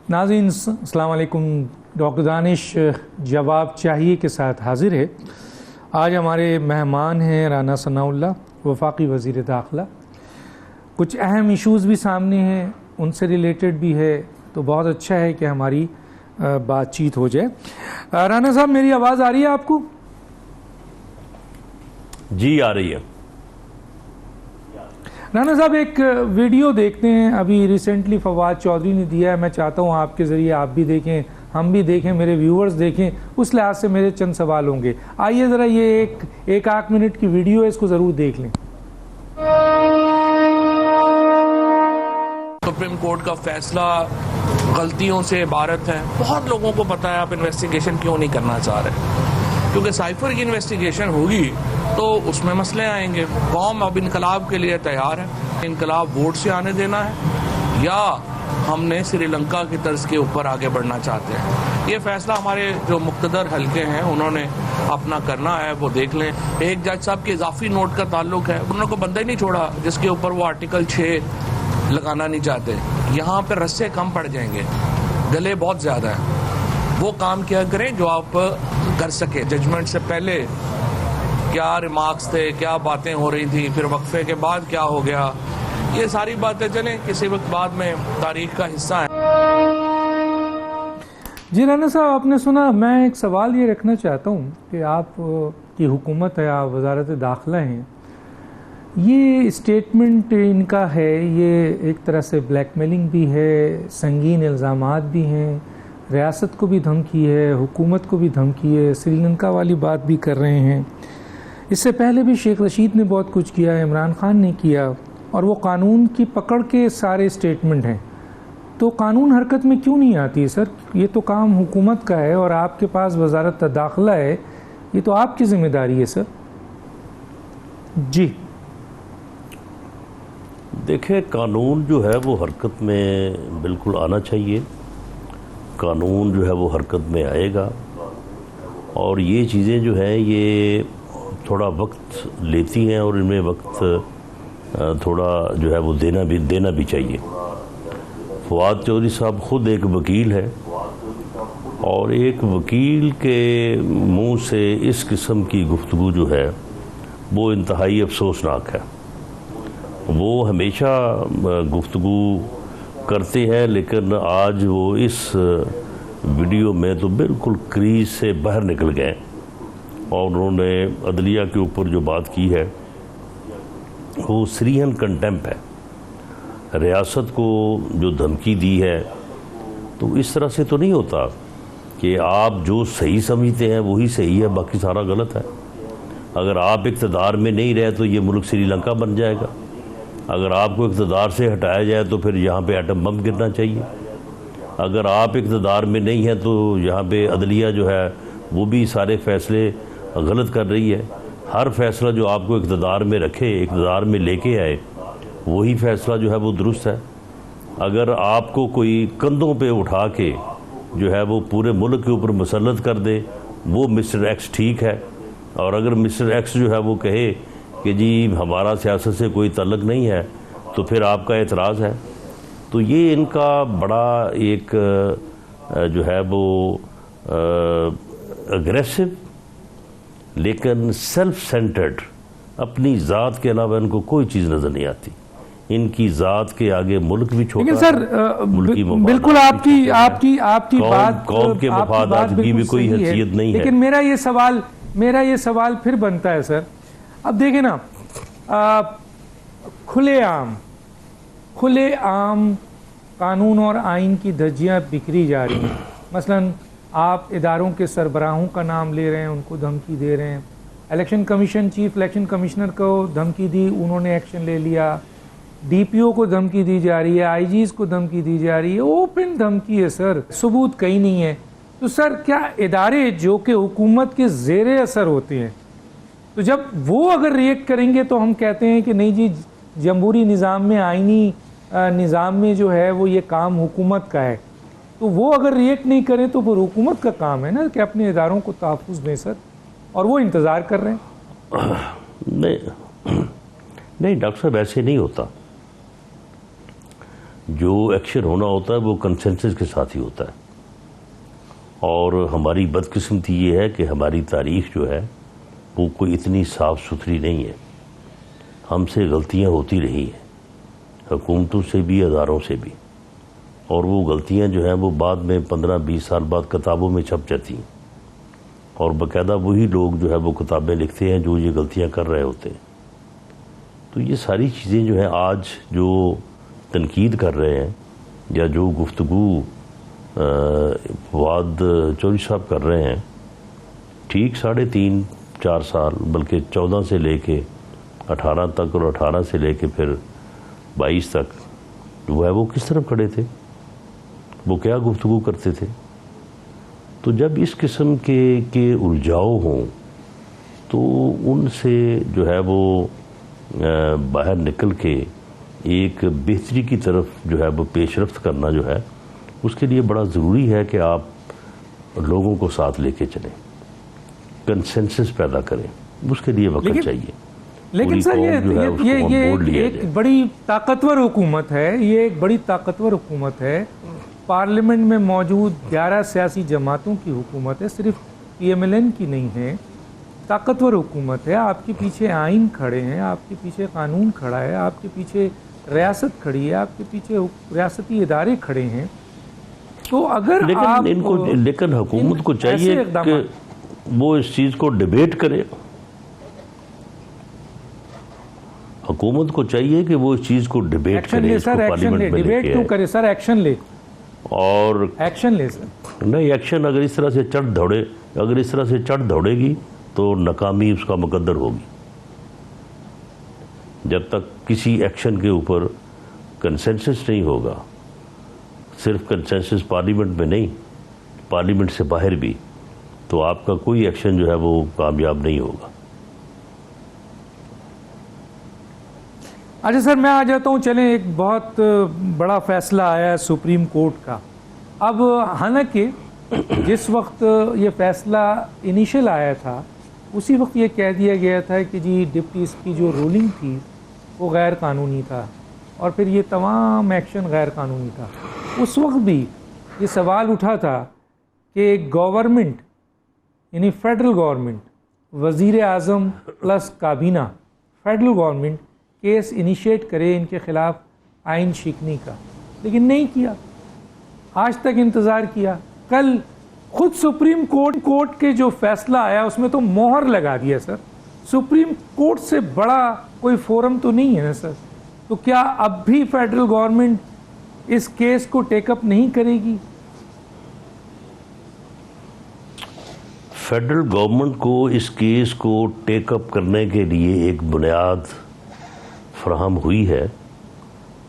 ناظرین السلام علیکم. ڈاکٹر دانش جواب چاہیے کے ساتھ حاضر ہے. آج ہمارے مہمان ہیں رانا ثناء اللہ وفاقی وزیر داخلہ. کچھ اہم ایشوز بھی سامنے ہیں, ان سے ریلیٹڈ بھی ہے, تو بہت اچھا ہے کہ ہماری بات چیت ہو جائے. رانا صاحب میری آواز آ رہی ہے آپ کو؟ جی آ رہی ہے. رانا صاحب ایک ویڈیو دیکھتے ہیں, ابھی ریسنٹلی فواد چودھری نے دیا ہے. میں چاہتا ہوں آپ کے ذریعے آپ بھی دیکھیں, ہم بھی دیکھیں, میرے ویورز دیکھیں. اس لحاظ سے میرے چند سوال ہوں گے. آئیے ذرا یہ ایک آدھ منٹ کی ویڈیو ہے, اس کو ضرور دیکھ لیں. سپریم کورٹ کا فیصلہ غلطیوں سے عبارت ہے. بہت لوگوں کو پتا ہے آپ انویسٹیگیشن کیوں نہیں کرنا چاہ رہے, کیونکہ سائفر کی انویسٹیگیشن ہوگی تو اس میں مسئلے آئیں گے. قوم اب انقلاب کے لیے تیار ہے. انقلاب ووٹ سے آنے دینا ہے یا ہم نے سری لنکا کی طرز کے اوپر آگے بڑھنا چاہتے ہیں. یہ فیصلہ ہمارے جو مقتدر حلقے ہیں انہوں نے اپنا کرنا ہے, وہ دیکھ لیں. ایک جج صاحب کے اضافی نوٹ کا تعلق ہے, انہوں نے کوئی بندہ ہی نہیں چھوڑا جس کے اوپر وہ آرٹیکل 6 لگانا نہیں چاہتے. یہاں پہ رسے کم پڑ جائیں گے, گلے بہت زیادہ ہیں. وہ کام کیا کریں جو آپ کر سکے. ججمنٹ سے پہلے کیا ریمارکس تھے, کیا باتیں ہو رہی تھی, پھر وقفے کے بعد کیا ہو گیا, یہ ساری باتیں چلیں کسی وقت بعد میں تاریخ کا حصہ ہیں. جی رانا صاحب آپ نے سنا. میں ایک سوال یہ رکھنا چاہتا ہوں کہ آپ کی حکومت ہے, آپ وزارت داخلہ ہیں, یہ اسٹیٹمنٹ ان کا ہے, یہ ایک طرح سے بلیک میلنگ بھی ہے, سنگین الزامات بھی ہیں, ریاست کو بھی دھمکی ہے, حکومت کو بھی دھمکی ہے, سری لنکا والی بات بھی کر رہے ہیں. اس سے پہلے بھی شیخ رشید نے بہت کچھ کیا, عمران خان نے کیا, اور وہ قانون کی پکڑ کے سارے اسٹیٹمنٹ ہیں. تو قانون حرکت میں کیوں نہیں آتی ہے سر؟ یہ تو کام حکومت کا ہے اور آپ کے پاس وزارت داخلہ ہے, یہ تو آپ کی ذمہ داری ہے سر. جی دیکھیں, قانون جو ہے وہ حرکت میں بالکل آنا چاہیے. قانون جو ہے وہ حرکت میں آئے گا, اور یہ چیزیں جو ہیں یہ تھوڑا وقت لیتی ہیں, اور ان میں وقت تھوڑا جو ہے وہ دینا بھی چاہیے. فواد چودھری صاحب خود ایک وکیل ہے, اور ایک وکیل کے منہ سے اس قسم کی گفتگو جو ہے وہ انتہائی افسوسناک ہے. وہ ہمیشہ گفتگو کرتے ہیں, لیکن آج وہ اس ویڈیو میں تو بالکل کریز سے باہر نکل گئے, اور انہوں نے عدلیہ کے اوپر جو بات کی ہے وہ سریحن کنٹیمپ ہے. ریاست کو جو دھمکی دی ہے, تو اس طرح سے تو نہیں ہوتا کہ آپ جو صحیح سمجھتے ہیں وہی صحیح ہے, باقی سارا غلط ہے. اگر آپ اقتدار میں نہیں رہے تو یہ ملک سری لنکا بن جائے گا. اگر آپ کو اقتدار سے ہٹایا جائے تو پھر یہاں پہ ایٹم بم گرنا چاہیے. اگر آپ اقتدار میں نہیں ہیں تو یہاں پہ عدلیہ جو ہے وہ بھی سارے فیصلے غلط کر رہی ہے. ہر فیصلہ جو آپ کو اقتدار میں رکھے, اقتدار میں لے کے آئے, وہی فیصلہ جو ہے وہ درست ہے. اگر آپ کو کوئی کندھوں پہ اٹھا کے جو ہے وہ پورے ملک کے اوپر مسلط کر دے, وہ مسٹر ایکس ٹھیک ہے. اور اگر مسٹر ایکس جو ہے وہ کہے کہ جی ہمارا سیاست سے کوئی تعلق نہیں ہے, تو پھر آپ کا اعتراض ہے. تو یہ ان کا بڑا ایک جو ہے وہ اگریسو لیکن سیلف سینٹرڈ, اپنی ذات کے علاوہ ان کو کوئی چیز نظر نہیں آتی. ان کی ذات کے آگے ملک بھی چھوٹا, لیکن سر بالکل آپ کی بات قوم کے مفادات کی بھی کوئی حیثیت نہیں ہے. لیکن میرا یہ سوال پھر بنتا ہے سر. اب دیکھیں نا, کھلے عام قانون اور آئین کی دھجیاں بکھری جا رہی ہیں. مثلاً آپ اداروں کے سربراہوں کا نام لے رہے ہیں, ان کو دھمکی دے رہے ہیں. Election commission, chief election commissioner کو دھمکی دی, انہوں نے ایکشن لے لیا. ڈی پی او کو دھمکی دی جا رہی ہے, آئی جیز کو دھمکی دی جا رہی ہے. اوپن دھمکی ہے سر, ثبوت کہیں نہیں ہے. تو سر کیا ادارے جو کہ حکومت کے زیر اثر ہوتے ہیں, تو جب وہ اگر ریئیکٹ کریں گے تو ہم کہتے ہیں کہ نہیں جی جمہوری نظام میں, آئینی نظام میں جو ہے وہ یہ کام حکومت کا ہے. تو وہ اگر ریئیکٹ نہیں کریں تو پھر حکومت کا کام ہے نا کہ اپنے اداروں کو تحفظ دیں سر, اور وہ انتظار کر رہے ہیں. نہیں ڈاکٹر صاحب, ایسے نہیں ہوتا. جو ایکشن ہونا ہوتا ہے وہ کنسنسس کے ساتھ ہی ہوتا ہے. اور ہماری بدقسمتی یہ ہے کہ ہماری تاریخ جو ہے وہ کوئی اتنی صاف ستھری نہیں ہے. ہم سے غلطیاں ہوتی رہی ہیں، حکومتوں سے بھی، اداروں سے بھی، اور وہ غلطیاں جو ہیں وہ بعد میں 15-20 سال بعد کتابوں میں چھپ جاتی ہیں، اور باقاعدہ وہی لوگ جو ہے وہ کتابیں لکھتے ہیں جو یہ غلطیاں کر رہے ہوتے ہیں. تو یہ ساری چیزیں جو ہیں آج جو تنقید کر رہے ہیں یا جو گفتگو فواد چودھری صاحب کر رہے ہیں، ٹھیک 3.5-4 سال بلکہ 14 سے لے کے 18 تک، اور 18 سے لے کے پھر 22 تک وہ ہے وہ کس طرف کھڑے تھے، وہ کیا گفتگو کرتے تھے. تو جب اس قسم کے الجھاؤ ہوں تو ان سے جو ہے وہ باہر نکل کے ایک بہتری کی طرف جو ہے وہ پیش رفت کرنا جو ہے اس کے لیے بڑا ضروری ہے کہ آپ لوگوں کو ساتھ لے کے چلیں، کنسنسس پیدا کریں. اس کے لیے وقت چاہیے. لیکن سر یہ ایک بڑی طاقتور حکومت ہے، یہ ایک بڑی طاقتور حکومت ہے. پارلیمنٹ میں موجود 11 سیاسی جماعتوں کی حکومت ہے، صرف پی ایم ایل این کی نہیں ہے. طاقتور حکومت ہے. آپ کے پیچھے آئین کھڑے ہیں، آپ کے پیچھے قانون کھڑا ہے، آپ کے پیچھے ریاست کھڑی ہے، آپ کے پیچھے ریاستی ادارے کھڑے ہیں. تو اگر لیکن حکومت کو چاہیے کہ وہ اس چیز کو ڈیبیٹ کرے. حکومت کو چاہیے کہ وہ اس چیز کو ڈیبیٹ کرے، اس کو پارلیمنٹ میں ڈیبیٹ کیوں کرے سر؟ ایکشن لے. اور ایکشن لے سر. نہیں، ایکشن اگر اس طرح سے چڑھ دوڑے گی تو ناکامی اس کا مقدر ہوگی. جب تک کسی ایکشن کے اوپر کنسنسس نہیں ہوگا، صرف کنسنسس پارلیمنٹ میں نہیں، پارلیمنٹ سے باہر بھی، تو آپ کا کوئی ایکشن جو ہے وہ کامیاب نہیں ہوگا. اچھا سر، میں آ جاتا ہوں. چلیں، ایک بہت بڑا فیصلہ آیا ہے سپریم کورٹ کا. اب حالانکہ جس وقت یہ فیصلہ انیشل آیا تھا اسی وقت یہ کہہ دیا گیا تھا کہ جی ڈپٹیز کی جو رولنگ تھی وہ غیر قانونی تھا، اور پھر یہ تمام ایکشن غیر قانونی تھا. اس وقت بھی یہ سوال اٹھا تھا کہ گورنمنٹ یعنی فیڈرل گورنمنٹ، وزیر اعظم پلس کابینہ، فیڈرل گورنمنٹ کیس انیشیٹ کرے ان کے خلاف آئین شکنی کا، لیکن نہیں کیا. آج تک انتظار کیا. کل خود سپریم کورٹ کے جو فیصلہ آیا اس میں تو مہر لگا دیا سر. سپریم کورٹ سے بڑا کوئی فورم تو نہیں ہے نا سر. تو کیا اب بھی فیڈرل گورنمنٹ اس کیس کو ٹیک اپ نہیں کرے گی؟ فیڈرل گورنمنٹ کو اس کیس کو ٹیک اپ کرنے کے لیے ایک بنیاد فراہم ہوئی ہے،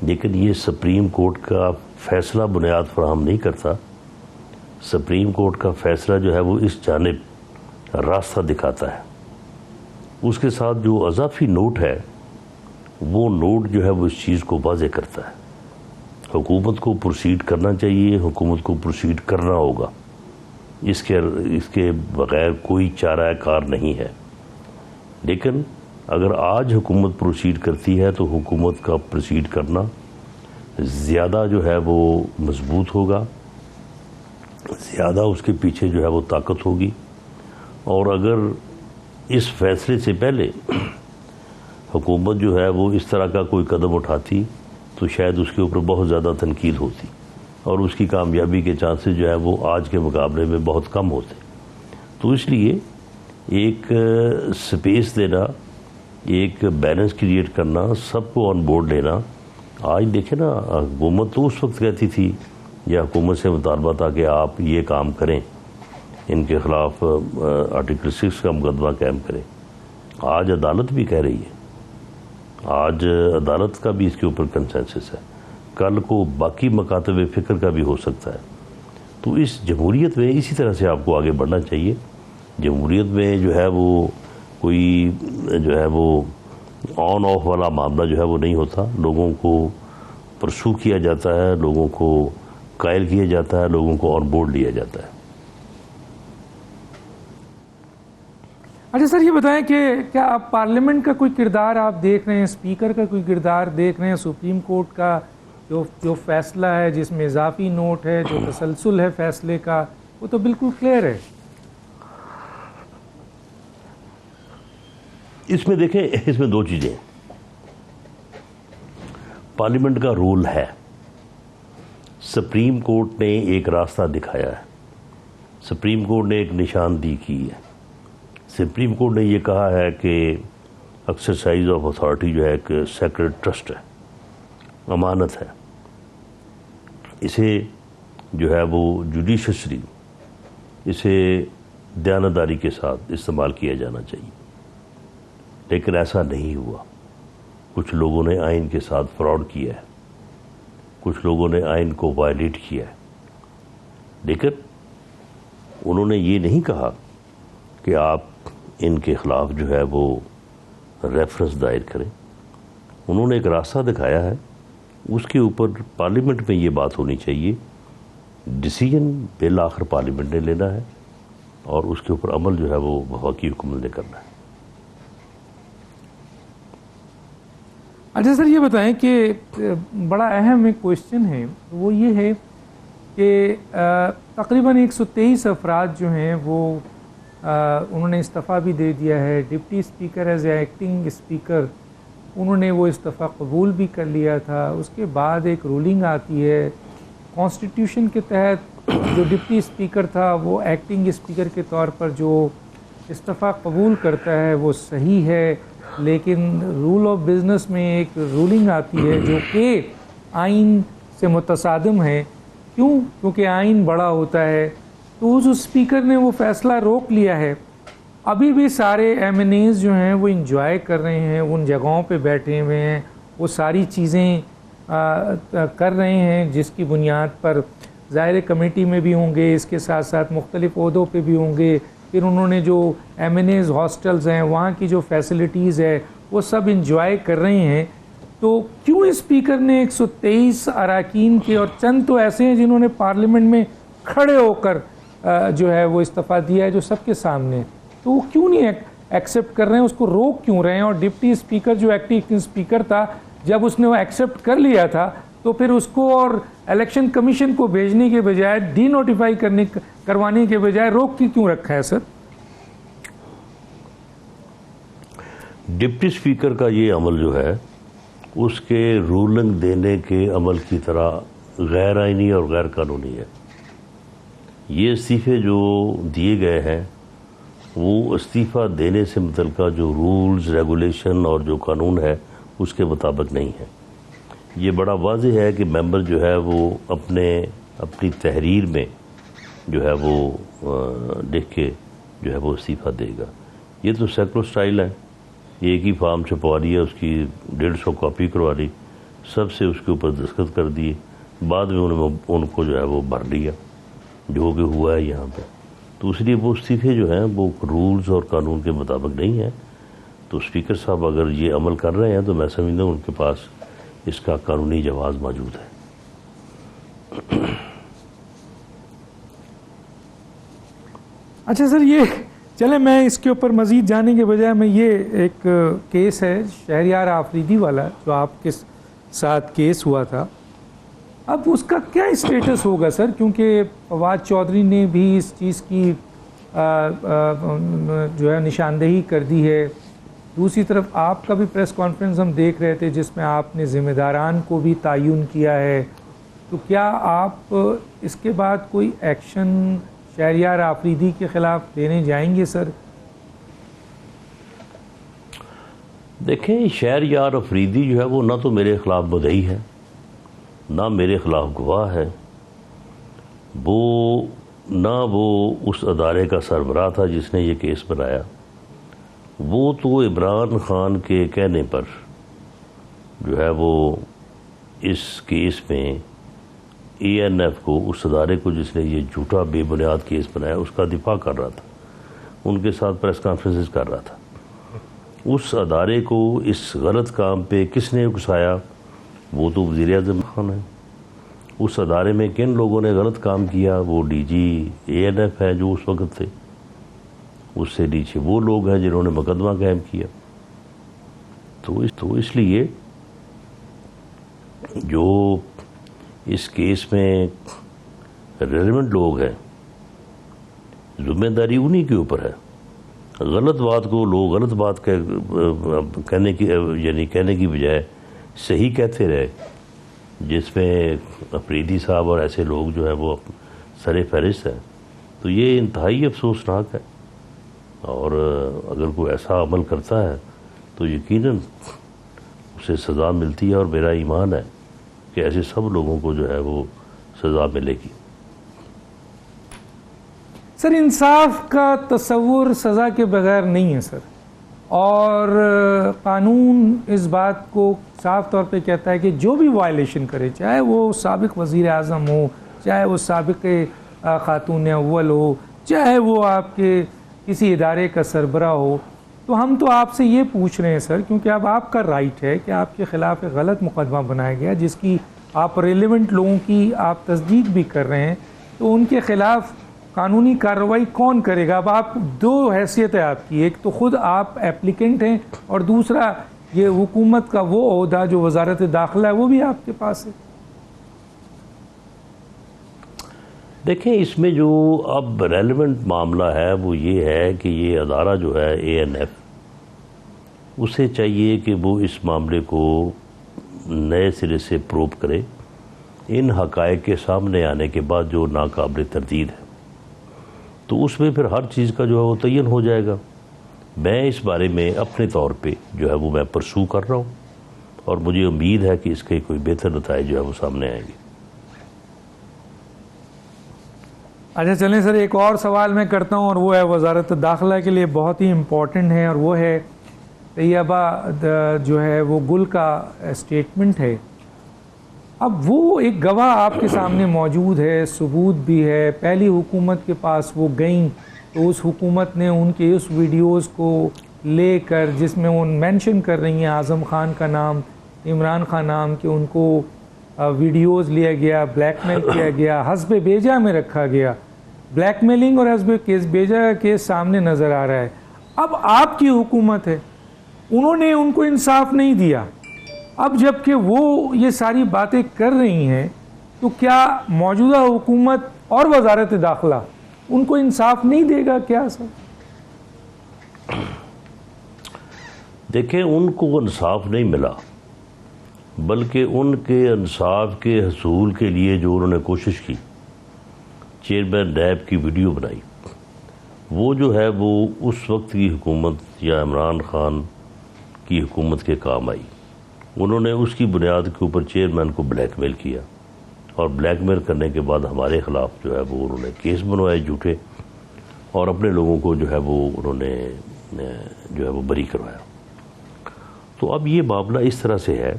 لیکن یہ سپریم کورٹ کا فیصلہ بنیاد فراہم نہیں کرتا. سپریم کورٹ کا فیصلہ جو ہے وہ اس جانب راستہ دکھاتا ہے. اس کے ساتھ جو اضافی نوٹ ہے وہ نوٹ جو ہے وہ اس چیز کو واضح کرتا ہے. حکومت کو پروسیڈ کرنا چاہیے، حکومت کو پروسیڈ کرنا ہوگا، اس کے بغیر کوئی چارہ کار نہیں ہے. لیکن اگر آج حکومت پروسیڈ کرتی ہے تو حکومت کا پروسیڈ کرنا زیادہ جو ہے وہ مضبوط ہوگا، زیادہ اس کے پیچھے جو ہے وہ طاقت ہوگی. اور اگر اس فیصلے سے پہلے حکومت جو ہے وہ اس طرح کا کوئی قدم اٹھاتی تو شاید اس کے اوپر بہت زیادہ تنقید ہوتی اور اس کی کامیابی کے چانسز جو ہے وہ آج کے مقابلے میں بہت کم ہوتے. تو اس لیے ایک سپیس دینا، ایک بیلنس کریٹ کرنا، سب کو آن بورڈ لینا. آج دیکھیں نا، حکومت تو اس وقت کہتی تھی یا حکومت سے مطالبہ تھا کہ آپ یہ کام کریں، ان کے خلاف آرٹیکل 6 کا مقدمہ قائم کریں. آج عدالت بھی کہہ رہی ہے، آج عدالت کا بھی اس کے اوپر کنسنسس ہے. کل کو باقی مکاتب فکر کا بھی ہو سکتا ہے. تو اس جمہوریت میں اسی طرح سے آپ کو آگے بڑھنا چاہیے. جمہوریت میں جو ہے وہ کوئی جو ہے وہ آن آف والا معاملہ جو ہے وہ نہیں ہوتا. لوگوں کو پرسو کیا جاتا ہے، لوگوں کو قائل کیا جاتا ہے، لوگوں کو آن بورڈ لیا جاتا ہے. اچھا سر، یہ بتائیں کہ کیا آپ پارلیمنٹ کا کوئی کردار آپ دیکھ رہے ہیں، اسپیکر کا کوئی کردار دیکھ رہے ہیں، سپریم کورٹ کا جو فیصلہ ہے جس میں اضافی نوٹ ہے، جو تسلسل ہے فیصلے کا، وہ تو بالکل کلیئر ہے. اس میں دیکھیں، اس میں دو چیزیں ہیں. پارلیمنٹ کا رول ہے، سپریم کورٹ نے ایک راستہ دکھایا ہے، سپریم کورٹ نے ایک نشاندہی کی ہے. سپریم کورٹ نے یہ کہا ہے کہ ایکسرسائز آف اتھارٹی جو ہے ایک سیکرڈ ٹرسٹ ہے، امانت ہے. اسے جو ہے وہ جوڈیشری، اسے دیانتداری کے ساتھ استعمال کیا جانا چاہیے. لیکن ایسا نہیں ہوا. کچھ لوگوں نے آئین کے ساتھ فراڈ کیا ہے، کچھ لوگوں نے آئین کو وائلیٹ کیا ہے. لیکن انہوں نے یہ نہیں کہا کہ آپ ان کے خلاف جو ہے وہ ریفرنس دائر کریں. انہوں نے ایک راستہ دکھایا ہے، اس کے اوپر پارلیمنٹ میں یہ بات ہونی چاہیے. ڈیسیجن بالآخر پارلیمنٹ نے لینا ہے اور اس کے اوپر عمل جو ہے وہ وفاقی حکومت نے کرنا ہے. اچھا سر، یہ بتائیں کہ بڑا اہم ایک کوشچن ہے، وہ یہ ہے کہ تقریباً 123 افراد جو ہیں وہ انہوں نے استعفیٰ بھی دے دیا ہے. Deputy speaker as a acting speaker انہوں نے وہ استعفیٰ قبول بھی کر لیا تھا. اس کے بعد ایک رولنگ آتی ہے کانسٹیٹیوشن کے تحت، جو ڈپٹی اسپیکر تھا وہ ایکٹنگ اسپیکر کے طور پر جو استعفیٰ قبول کرتا ہے وہ صحیح ہے. لیکن رول آف بزنس میں ایک رولنگ آتی ہے جو کہ آئین سے متصادم ہے. کیونکہ آئین بڑا ہوتا ہے. تو اس اسپیکر نے وہ فیصلہ روک لیا ہے. ابھی بھی سارے ایم این ایز جو ہیں وہ انجوائے کر رہے ہیں، ان جگہوں پہ بیٹھے ہوئے ہیں، وہ ساری چیزیں کر رہے ہیں جس کی بنیاد پر ظاہر کمیٹی میں بھی ہوں گے، اس کے ساتھ ساتھ مختلف عہدوں پہ بھی ہوں گے. پھر انہوں نے جو ایم این ایز ہاسٹلز ہیں وہاں کی جو فیسلٹیز ہے وہ سب انجوائے کر رہے ہیں. تو کیوں اسپیکر نے 123 اراکین کے، اور چند تو ایسے ہیں جنہوں نے پارلیمنٹ میں کھڑے ہو کر جو ہے وہ استعفیٰ دیا ہے جو سب کے سامنے، تو وہ کیوں نہیں ایکسیپٹ کر رہے ہیں؟ اس کو روک کیوں رہے ہیں؟ اور ڈپٹی اسپیکر جو ایکٹنگ اسپیکر تھا، جب اس نے وہ ایکسیپٹ کر لیا تھا تو پھر اس کو اور الیکشن کمیشن کو بھیجنے کے بجائے، ڈی نوٹیفائی کروانے کے بجائے روک کی کیوں رکھا ہے سر؟ ڈپٹی اسپیکر کا یہ عمل جو ہے اس کے رولنگ دینے کے عمل کی طرح غیر آئینی اور غیر قانونی ہے. یہ استعفے جو دیے گئے ہیں وہ استعفیٰ دینے سے متعلقہ جو رولز، ریگولیشن اور جو قانون ہے اس کے مطابق نہیں ہے. یہ بڑا واضح ہے کہ ممبر جو ہے وہ اپنی تحریر میں جو ہے وہ لکھ کے جو ہے وہ استعفیٰ دے گا. یہ تو سیکولر سٹائل ہے. ایک ہی فارم چھپوا لیا، اس کی 150 کاپی کروا لی، سب سے اس کے اوپر دستخط کر دیے، بعد میں ان کو جو ہے وہ بھر لیا جو کہ ہوا ہے یہاں پہ. تو اس لیے وہ استعفے جو ہیں وہ رولز اور قانون کے مطابق نہیں ہیں. تو اسپیکر صاحب اگر یہ عمل کر رہے ہیں تو میں سمجھتا ہوں ان کے پاس اس کا قانونی جواز موجود ہے. اچھا سر، یہ چلیں میں اس کے اوپر مزید جانے کے بجائے میں یہ ایک کیس ہے شہریار آفریدی والا جو آپ کے ساتھ کیس ہوا تھا، اب اس کا کیا اسٹیٹس ہوگا سر؟ کیونکہ فواد چودھری نے بھی اس چیز کی جو ہے نشاندہی کر دی ہے. دوسری طرف آپ کا بھی پریس کانفرنس ہم دیکھ رہے تھے جس میں آپ نے ذمہ داران کو بھی تعین کیا ہے. تو کیا آپ اس کے بعد کوئی ایکشن شہریار آفریدی کے خلاف لینے جائیں گے سر؟ دیکھیں، شہریار آفریدی جو ہے وہ نہ تو میرے خلاف مدعی ہے، نہ میرے خلاف گواہ ہے. نہ وہ اس ادارے کا سربراہ تھا جس نے یہ کیس بنایا. وہ تو عمران خان کے کہنے پر جو ہے وہ اس کیس میں اے این ایف کو، اس ادارے کو جس نے یہ جھوٹا بے بنیاد کیس بنایا، اس کا دفاع کر رہا تھا، ان کے ساتھ پریس کانفرنسز کر رہا تھا. اس ادارے کو اس غلط کام پہ کس نے اکسایا؟ وہ تو وزیر اعظم خان ہے. اس ادارے میں کن لوگوں نے غلط کام کیا؟ وہ ڈی جی اے این ایف ہے جو اس وقت تھے، اس سے نیچے وہ لوگ ہیں جنہوں نے مقدمہ قائم کیا. تو اس لیے جو اس کیس میں ریلیونٹ لوگ ہیں ذمہ داری انہی کے اوپر ہے. غلط بات کو لوگ غلط بات کہنے کی بجائے صحیح کہتے رہے، جس میں افریدی صاحب اور ایسے لوگ جو ہیں وہ سر فہرست ہیں. تو یہ انتہائی افسوسناک ہے، اور اگر کوئی ایسا عمل کرتا ہے تو یقیناً اسے سزا ملتی ہے، اور میرا ایمان ہے کہ ایسے سب لوگوں کو جو ہے وہ سزا ملے گی. سر انصاف کا تصور سزا کے بغیر نہیں ہے سر، اور قانون اس بات کو صاف طور پہ کہتا ہے کہ جو بھی وائلیشن کرے، چاہے وہ سابق وزیر اعظم ہو، چاہے وہ سابق خاتون اول ہو، چاہے وہ آپ کے کسی ادارے کا سربراہ ہو، تو ہم تو آپ سے یہ پوچھ رہے ہیں سر، کیونکہ اب آپ کا رائٹ ہے کہ آپ کے خلاف ایک غلط مقدمہ بنایا گیا جس کی آپ ریلیونٹ لوگوں کی آپ تصدیق بھی کر رہے ہیں، تو ان کے خلاف قانونی کارروائی کون کرے گا؟ اب آپ دو حیثیت ہے آپ کی، ایک تو خود آپ ایپلیکنٹ ہیں، اور دوسرا یہ حکومت کا وہ عہدہ جو وزارت داخلہ ہے وہ بھی آپ کے پاس ہے. دیکھیں اس میں جو اب ریلیونٹ معاملہ ہے وہ یہ ہے کہ یہ ادارہ جو ہے ANF، اسے چاہیے کہ وہ اس معاملے کو نئے سرے سے پروب کرے، ان حقائق کے سامنے آنے کے بعد جو ناقابل تردید ہے، تو اس میں پھر ہر چیز کا جو ہے وہ تعین ہو جائے گا. میں اس بارے میں اپنے طور پہ جو ہے وہ میں پرسو کر رہا ہوں، اور مجھے امید ہے کہ اس کے کوئی بہتر نتائج جو ہے وہ سامنے آئیں گے. اچھا چلیں سر، ایک اور سوال میں کرتا ہوں، اور وہ ہے وزارت داخلہ کے لیے بہت ہی امپورٹنٹ ہے، اور وہ ہے طیبہ جو ہے وہ گل کا اسٹیٹمنٹ ہے. اب وہ ایک گواہ آپ کے سامنے موجود ہے، ثبوت بھی ہے، پہلی حکومت کے پاس وہ گئیں تو اس حکومت نے ان کے اس ویڈیوز کو لے کر، جس میں وہ مینشن کر رہی ہیں اعظم خان کا نام، عمران خان نام، کہ ان کو ویڈیوز لیا گیا، بلیک میل کیا گیا، حسب بیجا میں رکھا گیا. بلیک میلنگ اور حسب بیجا کا کیس سامنے نظر آ رہا ہے. اب آپ کی حکومت ہے، انہوں نے ان کو انصاف نہیں دیا. اب جب کہ وہ یہ ساری باتیں کر رہی ہیں تو کیا موجودہ حکومت اور وزارت داخلہ ان کو انصاف نہیں دے گا کیا سر؟ دیکھیں ان کو انصاف نہیں ملا، بلکہ ان کے انصاف کے حصول کے لیے جو انہوں نے کوشش کی، چیئرمین نیب کی ویڈیو بنائی، وہ جو ہے وہ اس وقت کی حکومت یا عمران خان کی حکومت کے کام آئی. انہوں نے اس کی بنیاد کے اوپر چیئرمین کو بلیک میل کیا، اور بلیک میل کرنے کے بعد ہمارے خلاف جو ہے وہ انہوں نے کیس بنوائے جھوٹے، اور اپنے لوگوں کو جو ہے وہ انہوں نے جو ہے وہ بری کروایا. تو اب یہ معاملہ اس طرح سے ہے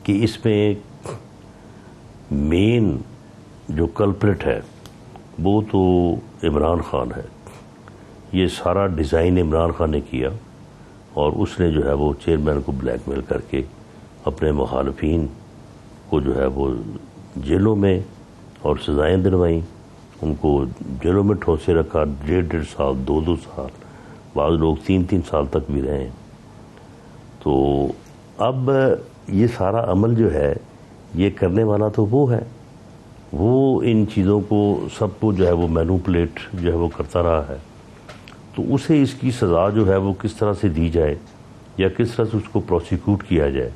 کہ اس میں مین جو کلپریٹ ہے وہ تو عمران خان ہے. یہ سارا ڈیزائن عمران خان نے کیا، اور اس نے جو ہے وہ چیئرمین کو بلیک میل کر کے اپنے مخالفین کو جو ہے وہ جیلوں میں اور سزائیں دلوائیں، ان کو جیلوں میں ٹھونسے رکھا، 1.5 سال 2 سال، بعض لوگ 3 سال تک بھی رہے ہیں. تو اب یہ سارا عمل جو ہے یہ کرنے والا تو وہ ہے، وہ ان چیزوں کو سب کو جو ہے وہ مینوپولیٹ جو ہے وہ کرتا رہا ہے. تو اسے اس کی سزا جو ہے وہ کس طرح سے دی جائے، یا کس طرح سے اس کو پروسیکیوٹ کیا جائے.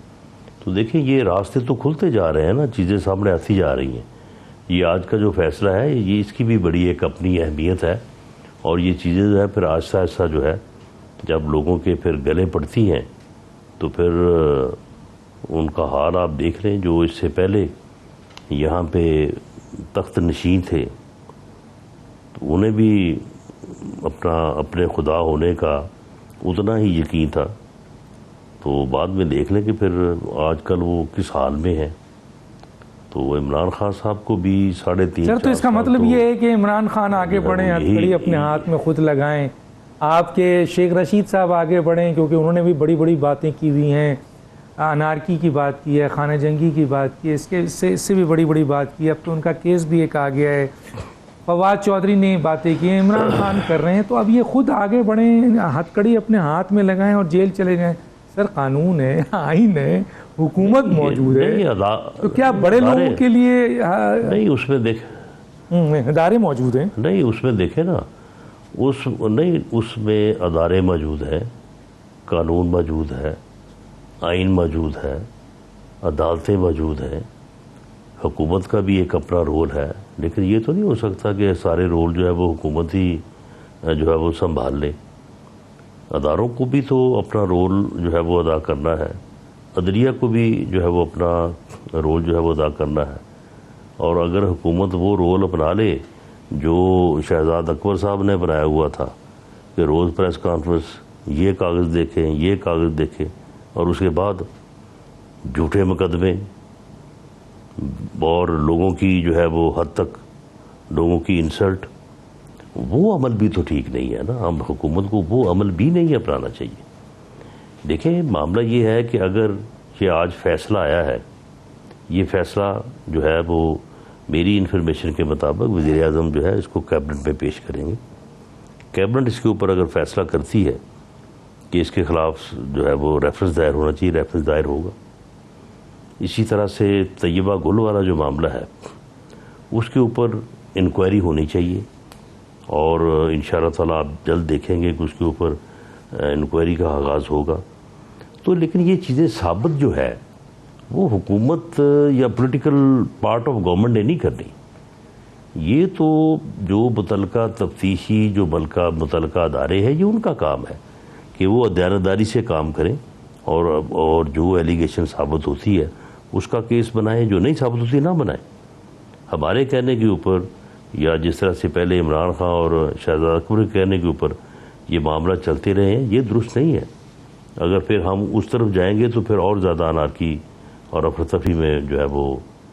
تو دیکھیں یہ راستے تو کھلتے جا رہے ہیں نا، چیزیں سامنے آتی جا رہی ہیں. یہ آج کا جو فیصلہ ہے یہ اس کی بھی بڑی ایک اپنی اہمیت ہے، اور یہ چیزیں جو ہے پھر آہستہ آہستہ جو ہے جب لوگوں کے پھر گلے پڑتی ہیں تو پھر ان کا حال آپ دیکھ رہے ہیں. جو اس سے پہلے یہاں پہ تخت نشین تھے تو انہیں بھی اپنے خدا ہونے کا اتنا ہی یقین تھا، تو بعد میں دیکھ لیں کہ پھر آج کل وہ کس حال میں ہیں. تو عمران خان صاحب کو بھی 3.5 سر، تو اس کا مطلب یہ ہے کہ عمران خان آگے بڑھیں، ہتھکڑی اپنے ہاتھ میں خود لگائیں، آپ کے شیخ رشید صاحب آگے بڑھیں، کیونکہ انہوں نے بھی بڑی بڑی باتیں کی ہوئی ہیں، انارکی کی بات کی ہے، خانہ جنگی کی بات کی ہے، اس سے بھی بڑی بڑی بات کی ہے. اب تو ان کا کیس بھی ایک آ گیا ہے. فواد چودھری نے باتیں کی ہیں، عمران خان کر رہے ہیں. تو اب یہ خود آگے بڑھیں، ہتھکڑی اپنے ہاتھ میں لگائیں اور جیل چلے جائیں. سر قانون ہے، آئین ہے، حکومت موجود نہیں، ہے تو کیا بڑے لوگوں کے لیے نہیں اس میں ادارے موجود ہیں؟ نہیں اس میں دیکھیں نا، اس میں ادارے موجود ہیں، قانون موجود ہے، آئین موجود ہے، عدالتیں موجود ہیں، حکومت کا بھی ایک اپنا رول ہے، لیکن یہ تو نہیں ہو سکتا کہ سارے رول جو ہے وہ حکومت ہی جو ہے وہ سنبھال لے. اداروں کو بھی تو اپنا رول جو ہے وہ ادا کرنا ہے، عدلیہ کو بھی جو ہے وہ اپنا رول جو ہے وہ ادا کرنا ہے. اور اگر حکومت وہ رول اپنا لے جو شہزاد اکبر صاحب نے بنایا ہوا تھا کہ روز پریس کانفرنس، یہ کاغذ دیکھیں، یہ کاغذ دیکھیں، اور اس کے بعد جھوٹے مقدمے اور لوگوں کی جو ہے وہ حد تک لوگوں کی انسلٹ، وہ عمل بھی تو ٹھیک نہیں ہے نا. ہم حکومت کو وہ عمل بھی نہیں اپنانا چاہیے. دیکھیں معاملہ یہ ہے کہ اگر یہ آج فیصلہ آیا ہے، یہ فیصلہ جو ہے وہ میری انفارمیشن کے مطابق وزیر اعظم جو ہے اس کو کیبنٹ میں پیش کریں گے. کیبنٹ اس کے اوپر اگر فیصلہ کرتی ہے کہ اس کے خلاف جو ہے وہ ریفرنس دائر ہونا چاہیے، ریفرنس دائر ہوگا. اسی طرح سے طیبہ گل والا جو معاملہ ہے اس کے اوپر انکوائری ہونی چاہیے، اور انشاءاللہ تعالیٰ آپ جلد دیکھیں گے کہ اس کے اوپر انکوائری کا آغاز ہوگا. تو لیکن یہ چیزیں ثابت جو ہے وہ حکومت یا پولیٹیکل پارٹ آف گورنمنٹ نے نہیں کرنی. یہ تو جو متعلقہ تفتیشی جو متعلقہ ادارے ہیں، یہ ان کا کام ہے کہ وہ دیانتداری سے کام کریں، اور جو ایلیگیشن ثابت ہوتی ہے اس کا کیس بنائیں، جو نہیں ثابت ہوتی نہ بنائیں. ہمارے کہنے کے اوپر یا جس طرح سے پہلے عمران خان اور شہزاد اکبر کے کہنے کے اوپر یہ معاملہ چلتے رہے ہیں، یہ درست نہیں ہے. اگر پھر ہم اس طرف جائیں گے تو پھر اور زیادہ انارکی اور افراتفری میں جو ہے وہ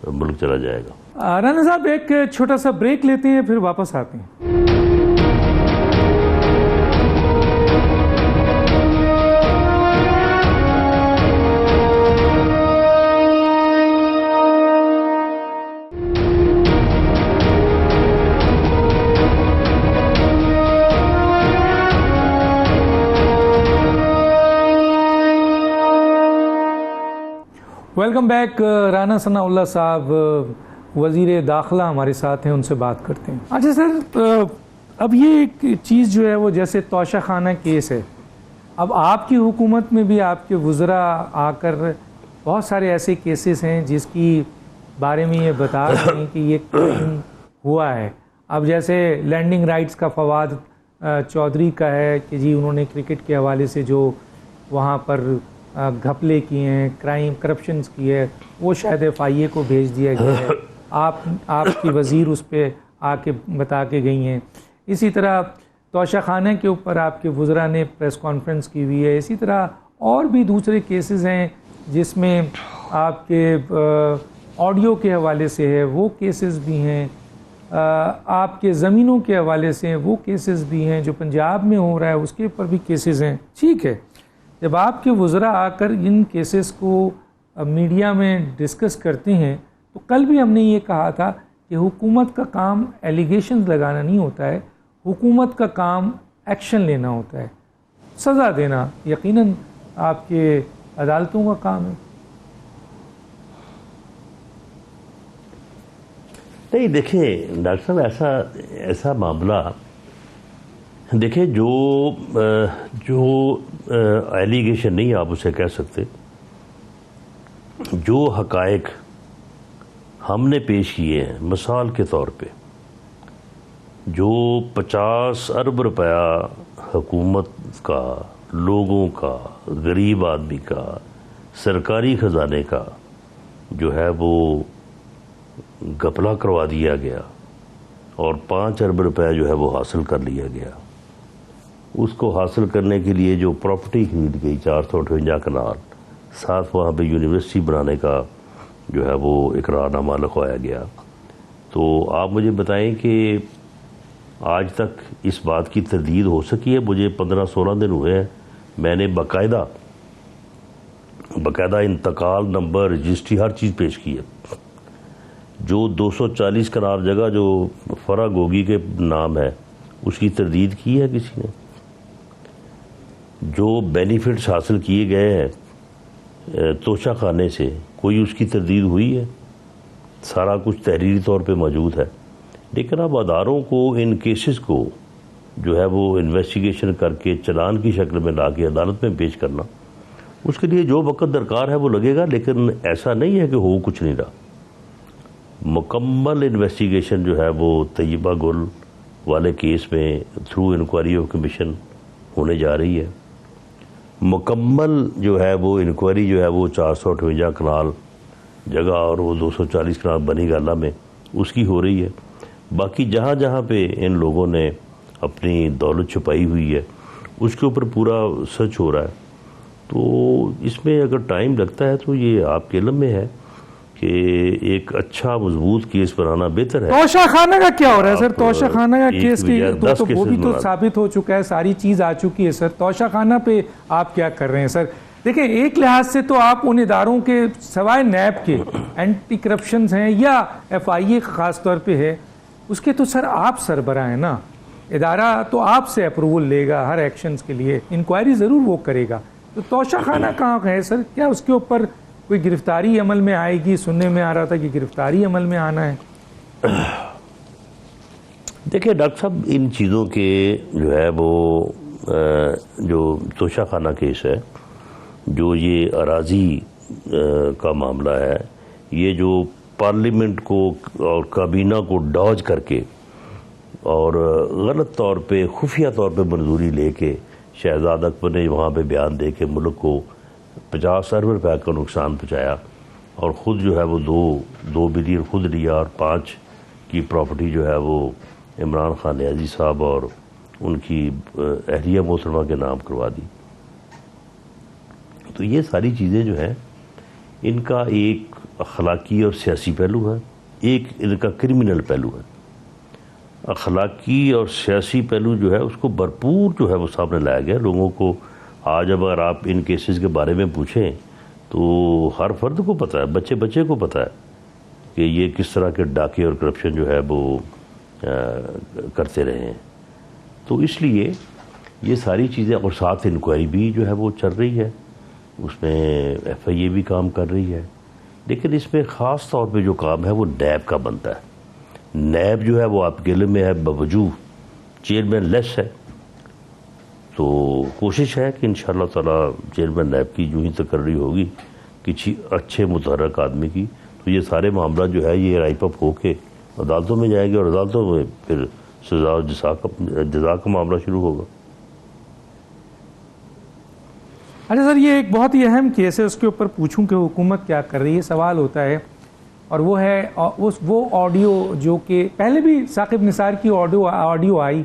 ملک چلا جائے گا. رانا صاحب ایک چھوٹا سا بریک لیتے ہیں، پھر واپس آتے ہیں. Welcome back. Rana Sanaullah sahib وزیر داخلہ ہمارے ساتھ ہیں، ان سے بات کرتے ہیں. اچھا سر، اب یہ ایک چیز جو ہے وہ جیسے توشہ خانہ کیس ہے، اب آپ کی حکومت میں بھی آپ کے وزراء آ کر بہت سارے ایسے کیسز ہیں جس کی بارے میں یہ بتا رہے ہیں کہ یہ کرائم ہوا ہے. اب جیسے لینڈنگ رائٹس کا فواد چودھری کا ہے کہ جی انہوں نے کرکٹ کے حوالے سے جو وہاں پر گھپلے کیے ہیں، کرپشنز کی ہے، وہ شاید FIA کو بھیج دیا گیا ہے. آپ کی وزیر اس پہ آ کے بتا کے گئی ہیں. اسی طرح توشہ خانہ کے اوپر آپ کے وزراء نے پریس کانفرنس کی ہوئی ہے. اسی طرح اور بھی دوسرے کیسز ہیں جس میں آپ کے آڈیو کے حوالے سے ہے، وہ کیسز بھی ہیں. آپ کے زمینوں کے حوالے سے وہ کیسز بھی ہیں، جو پنجاب میں ہو رہا ہے اس کے اوپر بھی کیسز ہیں. ٹھیک ہے، جب آپ کے وزراء آ کر ان کیسز کو میڈیا میں ڈسکس کرتے ہیں تو کل بھی ہم نے یہ کہا تھا کہ حکومت کا کام ایلیگیشنز لگانا نہیں ہوتا ہے، حکومت کا کام ایکشن لینا ہوتا ہے، سزا دینا یقیناً آپ کے عدالتوں کا کام ہے. نہیں دیکھیں ڈاکٹر صاحب، ایسا معاملہ دیکھیں جو ایلیگیشن نہیں آپ اسے کہہ سکتے، جو حقائق ہم نے پیش کیے ہیں، مثال کے طور پہ جو 50 ارب روپیہ حکومت کا، لوگوں کا، غریب آدمی کا، سرکاری خزانے کا جو ہے وہ گھپلا کروا دیا گیا اور 5 ارب روپیہ جو ہے وہ حاصل کر لیا گیا. اس کو حاصل کرنے کے لیے جو پراپرٹی خرید گئی 458 کنال، ساتھ وہاں پہ یونیورسٹی بنانے کا جو ہے وہ اقرار نامہ لکھوایا گیا. تو آپ مجھے بتائیں کہ آج تک اس بات کی تردید ہو سکی ہے؟ مجھے 15-16 دن ہوئے ہیں، میں نے باقاعدہ انتقال نمبر، رجسٹری، ہر چیز پیش کی ہے. جو 240 کنال جگہ جو فرا گوگی کے نام ہے اس کی تردید کی ہے کسی نے؟ جو بینیفٹس حاصل کیے گئے ہیں توشہ خانے سے کوئی اس کی تردید ہوئی ہے؟ سارا کچھ تحریری طور پہ موجود ہے، لیکن اب اداروں کو ان کیسز کو جو ہے وہ انویسٹیگیشن کر کے چلان کی شکل میں لا کے عدالت میں پیش کرنا، اس کے لیے جو وقت درکار ہے وہ لگے گا، لیکن ایسا نہیں ہے کہ ہو کچھ نہیں رہا۔ مکمل انویسٹیگیشن جو ہے وہ طیبہ گل والے کیس میں تھرو انکوائری آف کمیشن ہونے جا رہی ہے۔ مکمل جو ہے وہ انکوائری جو ہے وہ 458 کنال جگہ اور وہ 240 کنال بنی گالہ میں اس کی ہو رہی ہے۔ باقی جہاں جہاں پہ ان لوگوں نے اپنی دولت چھپائی ہوئی ہے اس کے اوپر پورا سرچ ہو رہا ہے۔ تو اس میں اگر ٹائم لگتا ہے تو یہ آپ کے علم میں ہے کہ ایک اچھا مضبوط کیس بنانا بہتر ہے۔ توشہ خانہ کا کیا ہو رہا ہے سر؟ توشہ خانہ کا کیس کی تو وہ بھی تو کیسز ثابت ہو چکا ہے، ساری چیز آ چکی ہے سر۔ توشہ خانہ پہ آپ کیا کر رہے ہیں سر؟ دیکھیں ایک لحاظ سے تو آپ ان اداروں کے سوائے نیب کے اینٹی کرپشنز ہیں یا ایف آئی اے خاص طور پہ ہے، اس کے تو سر آپ سربراہ ہیں نا، ادارہ تو آپ سے اپروول لے گا ہر ایکشنز کے لیے، انکوائری ضرور وہ کرے گا۔ تو توشہ خانہ کہاں ہے سر؟ کیا اس کے اوپر کوئی گرفتاری عمل میں آئے گی؟ سننے میں آ رہا تھا کہ گرفتاری عمل میں آنا ہے۔ دیکھیں ڈاکٹر صاحب، ان چیزوں کے جو ہے وہ جو توشہ خانہ کیس ہے، جو یہ اراضی کا معاملہ ہے، یہ جو پارلیمنٹ کو اور کابینہ کو ڈاج کر کے اور غلط طور پہ خفیہ طور پہ منظوری لے کے شہزاد اکبر نے وہاں پہ بیان دے کے ملک کو 50 ارب روپے کا نقصان پہنچایا، اور خود جو ہے وہ 2 بلین خود لیا اور 5 کی پراپرٹی جو ہے وہ عمران خان نیازی صاحب اور ان کی اہلیہ محترمہ کے نام کروا دی۔ تو یہ ساری چیزیں جو ہیں ان کا ایک اخلاقی اور سیاسی پہلو ہے، ایک ان کا کرمنل پہلو ہے۔ اخلاقی اور سیاسی پہلو جو ہے اس کو بھرپور جو ہے وہ سامنے لایا گیا لوگوں کو۔ آج اگر آپ ان کیسز کے بارے میں پوچھیں تو ہر فرد کو پتہ ہے، بچے کو پتہ ہے کہ یہ کس طرح کے ڈاکے اور کرپشن جو ہے وہ کرتے رہے ہیں۔ تو اس لیے یہ ساری چیزیں، اور ساتھ انکوائری بھی جو ہے وہ چل رہی ہے، اس میں ایف آئی اے بھی کام کر رہی ہے، لیکن اس میں خاص طور پہ جو کام ہے وہ نیب کا بنتا ہے۔ نیب جو ہے وہ آپ کے علم میں ہے بوجود چیئرمین لیس ہے، تو کوشش ہے کہ انشاءاللہ تعالی چیئرمین نیب کی جو ہی تقرری ہوگی کسی اچھے متحرک آدمی کی، تو یہ سارے معاملات جو ہے یہ رائپ اپ ہو کے عدالتوں میں جائیں گے، اور عدالتوں میں پھر سزا اور جزا کا معاملہ شروع ہوگا۔ اچھا سر، یہ ایک بہت ہی اہم کیس ہے، اس کے اوپر پوچھوں کہ حکومت کیا کر رہی ہے، سوال ہوتا ہے، اور وہ ہے وہ آڈیو جو کہ پہلے بھی ثاقب نثار کی آڈیو آئی،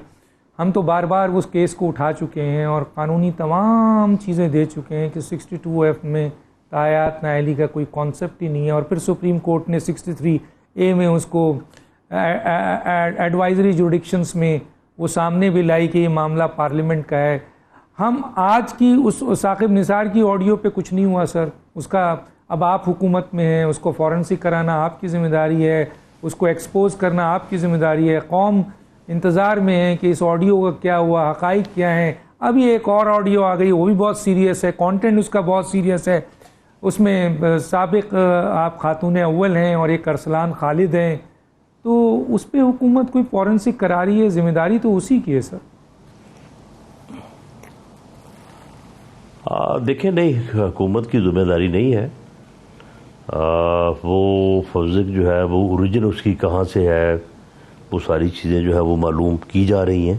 ہم تو بار بار اس کیس کو اٹھا چکے ہیں اور قانونی تمام چیزیں دے چکے ہیں کہ 62F میں تاحیات نااہلی کا کوئی کانسیپٹ ہی نہیں ہے، اور پھر سپریم کورٹ نے 63A میں اس کو ایڈوائزری جوریڈکشنز میں وہ سامنے بھی لائی کہ یہ معاملہ پارلیمنٹ کا ہے۔ ہم آج کی اس ثاقب نثار کی آڈیو پہ کچھ نہیں ہوا سر، اس کا اب آپ حکومت میں ہیں، اس کو فورنسک کرانا آپ کی ذمہ داری ہے، اس کو ایکسپوز کرنا آپ کی ذمہ داری ہے، قوم انتظار میں ہے کہ اس آڈیو کا کیا ہوا، حقائق کیا ہیں۔ ابھی ایک اور آڈیو آ گئی، وہ بھی بہت سیریس ہے، کانٹینٹ اس کا بہت سیریس ہے، اس میں سابق آپ خاتون اول ہیں اور ایک ارسلان خالد ہیں، تو اس پہ حکومت کوئی فورنسک کرا رہی ہے، ذمہ داری تو اسی کی ہے سر۔ دیکھیں نہیں، حکومت کی ذمہ داری نہیں ہے، وہ فورنسک جو ہے وہ اوریجن اس کی کہاں سے ہے، وہ ساری چیزیں جو ہے وہ معلوم کی جا رہی ہیں،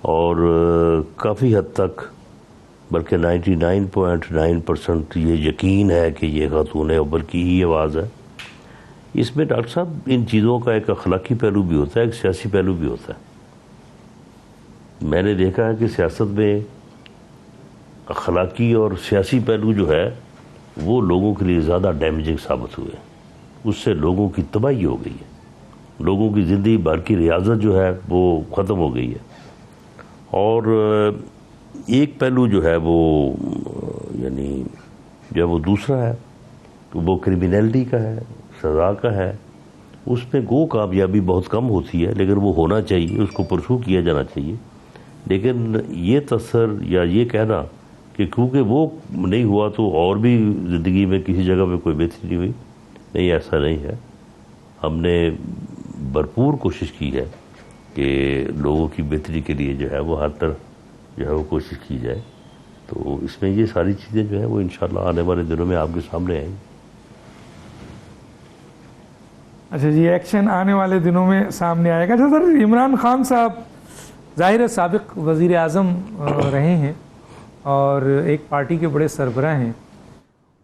اور کافی حد تک بلکہ 99.9% یہ یقین ہے کہ یہ خاتون اول کی ہی آواز ہے۔ اس میں ڈاکٹر صاحب ان چیزوں کا ایک اخلاقی پہلو بھی ہوتا ہے، ایک سیاسی پہلو بھی ہوتا ہے۔ میں نے دیکھا ہے کہ سیاست میں اخلاقی اور سیاسی پہلو جو ہے وہ لوگوں کے لیے زیادہ ڈیمیجنگ ثابت ہوئے، اس سے لوگوں کی تباہی ہو گئی ہے، لوگوں کی زندگی بھر کی ریاضت جو ہے وہ ختم ہو گئی ہے۔ اور ایک پہلو جو ہے وہ یعنی جو ہے وہ دوسرا ہے، وہ کرمینلٹی کا ہے، سزا کا ہے، اس میں گو کامیابی بہت کم ہوتی ہے، لیکن وہ ہونا چاہیے، اس کو پرسو کیا جانا چاہیے۔ لیکن یہ تصر یا یہ کہنا کہ کیونکہ وہ نہیں ہوا تو اور بھی زندگی میں کسی جگہ پہ کوئی بہتری نہیں ہوئی. نہیں، ایسا نہیں ہے. ہم نے بھرپور کوشش کی ہے کہ لوگوں کی بہتری کے لیے جو ہے وہ ہر طرح جو ہے وہ کوشش کی جائے. تو اس میں یہ ساری چیزیں جو ہیں وہ انشاءاللہ آنے والے دنوں میں آپ کے سامنے آئیں گی. اچھا جی، ایکشن آنے والے دنوں میں سامنے آئے گا. اچھا سر، عمران خان صاحب ظاہر ہے سابق وزیر اعظم رہے ہیں اور ایک پارٹی کے بڑے سربراہ ہیں.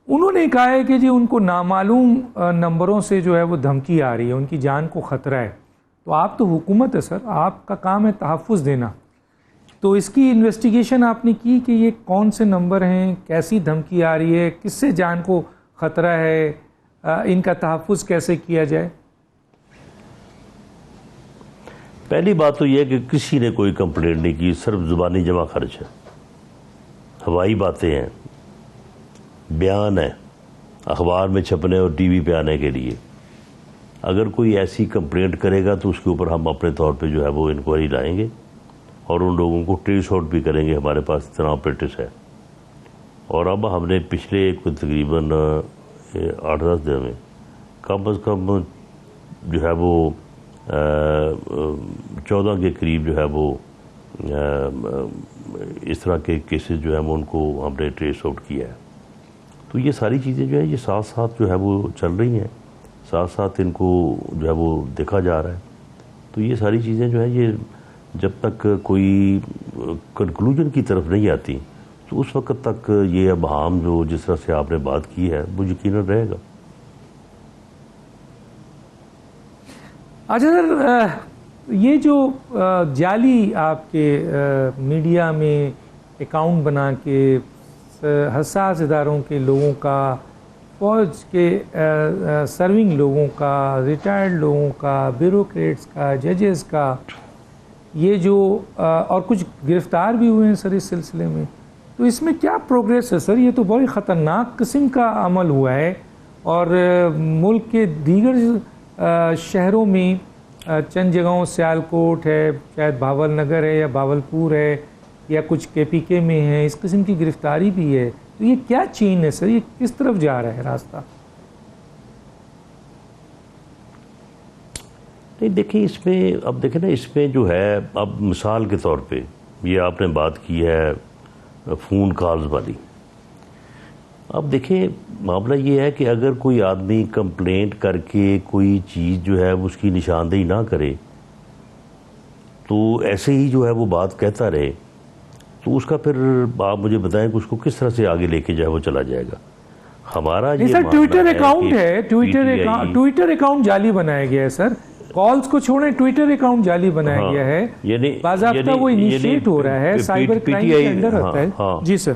انہوں نے کہا ہے کہ جی ان کو نامعلوم نمبروں سے جو ہے وہ دھمکی آ رہی ہے، ان کی جان کو خطرہ ہے. تو آپ تو حکومت ہے سر، آپ کا کام ہے تحفظ دینا. تو اس کی انویسٹیگیشن آپ نے کی کہ یہ کون سے نمبر ہیں، کیسی دھمکی آ رہی ہے، کس سے جان کو خطرہ ہے، ان کا تحفظ کیسے کیا جائے؟ پہلی بات تو یہ ہے کہ کسی نے کوئی کمپلینٹ نہیں کی، صرف زبانی جمع خرچ ہے، ہوائی باتیں ہیں، بیان ہے اخبار میں چھپنے اور ٹی وی پہ آنے کے لیے. اگر کوئی ایسی کمپلینٹ کرے گا تو اس کے اوپر ہم اپنے طور پہ جو ہے وہ انکوائری لائیں گے اور ان لوگوں کو ٹریس آؤٹ بھی کریں گے. ہمارے پاس اتنا آپریٹس ہے. اور اب ہم نے پچھلے تقریباً 8-10 دن میں کم از کم جو ہے وہ 14 کے قریب جو ہے وہ اس طرح کے کیسز جو ہیں وہ ان کو ہم نے ٹریس آؤٹ کیا ہے. تو یہ ساری چیزیں جو ہے یہ ساتھ ساتھ جو ہے وہ چل رہی ہیں، ساتھ ساتھ ان کو جو ہے وہ دیکھا جا رہا ہے. تو یہ ساری چیزیں جو ہیں یہ جب تک کوئی کنکلوژن کی طرف نہیں آتی تو اس وقت تک یہ ابہام جو جس طرح سے آپ نے بات کی ہے وہ یقیناً رہے گا. اچھا سر، یہ جو جعلی آپ کے میڈیا میں اکاؤنٹ بنا کے حساس اداروں کے لوگوں کا، فوج کے سرونگ لوگوں کا، ریٹائرڈ لوگوں کا، بیوروکریٹس کا، ججز کا، یہ جو اور کچھ گرفتار بھی ہوئے ہیں سر اس سلسلے میں، تو اس میں کیا پروگریس ہے سر؟ یہ تو بڑی خطرناک قسم کا عمل ہوا ہے اور ملک کے دیگر شہروں میں چند جگہوں، سیالکوٹ ہے، شاید بھاول نگر ہے یا بھاولپور ہے یا کچھ کے پی کے میں ہے، اس قسم کی گرفتاری بھی ہے. تو یہ کیا چین ہے سر؟ یہ کس طرف جا رہا ہے راستہ؟ نہیں دیکھیں، اس میں اب دیکھیں نا، اس میں جو ہے اب مثال کے طور پہ یہ آپ نے بات کی ہے فون کالز والی. اب دیکھیں معاملہ یہ ہے کہ اگر کوئی آدمی کمپلینٹ کر کے کوئی چیز جو ہے اس کی نشاندہی نہ کرے تو ایسے ہی جو ہے وہ بات کہتا رہے تو اس کا پھر آپ مجھے بتائیں کہ اس کو کس طرح سے آگے لے کے جو ہے وہ چلا جائے گا. ہمارا یہ سر ٹویٹر اکاؤنٹ ہے، ٹویٹر اکاؤنٹ جعلی بنایا گیا ہے سر. کالز کو چھوڑیں، ٹویٹر اکاؤنٹ جعلی بنایا گیا ہے، باضابطہ وہ انیشیٹ ہو رہا ہے، سائبر کرائم کے انڈر ہوتا ہے. جی سر.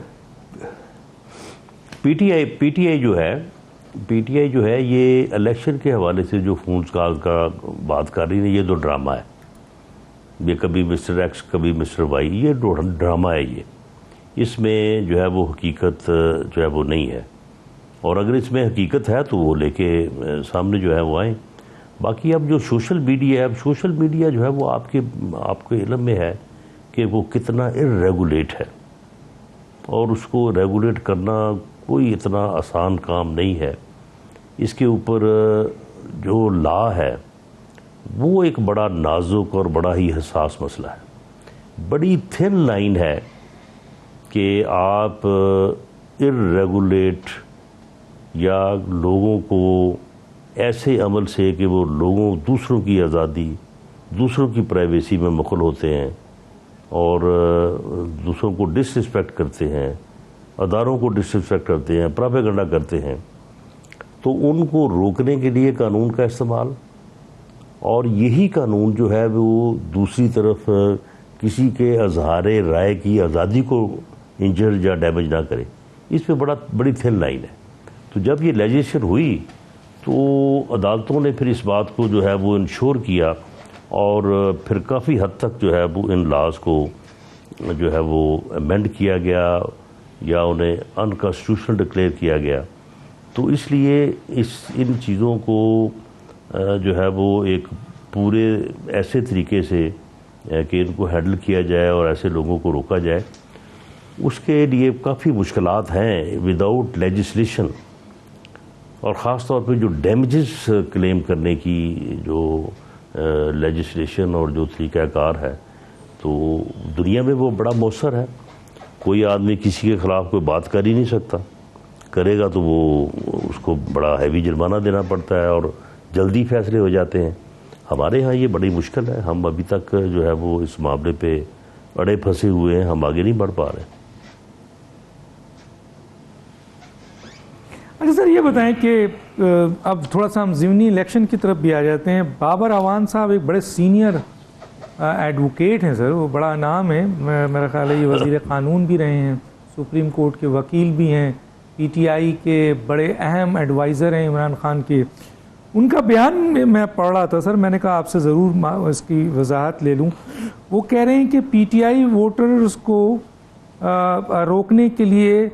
پی ٹی آئی جو ہے یہ الیکشن کے حوالے سے جو فونز کال کا بات کر رہی ہے، یہ تو ڈرامہ ہے. یہ کبھی مسٹر ایکس کبھی مسٹر وائی، یہ ڈرامہ ہے. یہ اس میں جو ہے وہ حقیقت جو ہے وہ نہیں ہے، اور اگر اس میں حقیقت ہے تو وہ لے کے سامنے جو ہے وہ آئیں. باقی اب جو سوشل میڈیا ہے، اب سوشل میڈیا جو ہے وہ آپ کے علم میں ہے کہ وہ کتنا ارریگولیٹ ہے، اور اس کو ریگولیٹ کرنا کوئی اتنا آسان کام نہیں ہے. اس کے اوپر جو لا ہے وہ ایک بڑا نازک اور بڑا ہی حساس مسئلہ ہے. بڑی تھن لائن ہے کہ آپ ارریگولیٹ یا لوگوں کو ایسے عمل سے کہ وہ لوگوں دوسروں کی آزادی، دوسروں کی پرائیویسی میں مخل ہوتے ہیں اور دوسروں کو ڈس رسپیکٹ کرتے ہیں، اداروں کو ڈس رسپیکٹ کرتے ہیں، پراپیگنڈا کرتے ہیں، تو ان کو روکنے کے لیے قانون کا استعمال، اور یہی قانون جو ہے وہ دوسری طرف کسی کے اظہار رائے کی آزادی کو انجر یا ڈیمیج نہ کرے. اس پہ بڑی تھن لائن ہے. تو جب یہ لیجسلیشن ہوئی تو عدالتوں نے پھر اس بات کو جو ہے وہ انشور کیا، اور پھر کافی حد تک جو ہے وہ ان لاز کو جو ہے وہ امینڈ کیا گیا یا انہیں انکانسٹیٹیوشنل ڈکلیئر کیا گیا. تو اس لیے ان چیزوں کو جو ہے وہ ایک پورے ایسے طریقے سے کہ ان کو ہینڈل کیا جائے اور ایسے لوگوں کو روکا جائے اس کے لیے کافی مشکلات ہیں وداؤٹ لیجسلیشن، اور خاص طور پہ جو ڈیمیجز کلیم کرنے کی جو لیجسلیشن اور جو طریقہ کار ہے، تو دنیا میں وہ بڑا مؤثر ہے. کوئی آدمی کسی کے خلاف کوئی بات کر ہی نہیں سکتا، کرے گا تو وہ اس کو بڑا ہیوی جرمانہ دینا پڑتا ہے اور جلدی فیصلے ہو جاتے ہیں. ہمارے ہاں یہ بڑی مشکل ہے، ہم ابھی تک جو ہے وہ اس معاملے پہ اڑے پھنسے ہوئے ہیں، ہم آگے نہیں بڑھ پا رہے. اچھا سر، یہ بتائیں کہ اب تھوڑا سا ہم ضمنی الیکشن کی طرف بھی آ جاتے ہیں. بابر اعوان صاحب ایک بڑے سینئر ایڈوکیٹ ہیں سر، وہ بڑا نام ہے، میرا خیال ہے یہ وزیر قانون بھی رہے ہیں، سپریم کورٹ کے وکیل بھی ہیں، پی ٹی آئی کے بڑے اہم ایڈوائزر ہیں عمران خان کے. ان کا بیان میں پڑھ رہا تھا سر، میں نے کہا آپ سے ضرور اس کی وضاحت لے لوں. وہ کہہ رہے ہیں کہ پی ٹی آئی ووٹرز کو روکنے کے لیے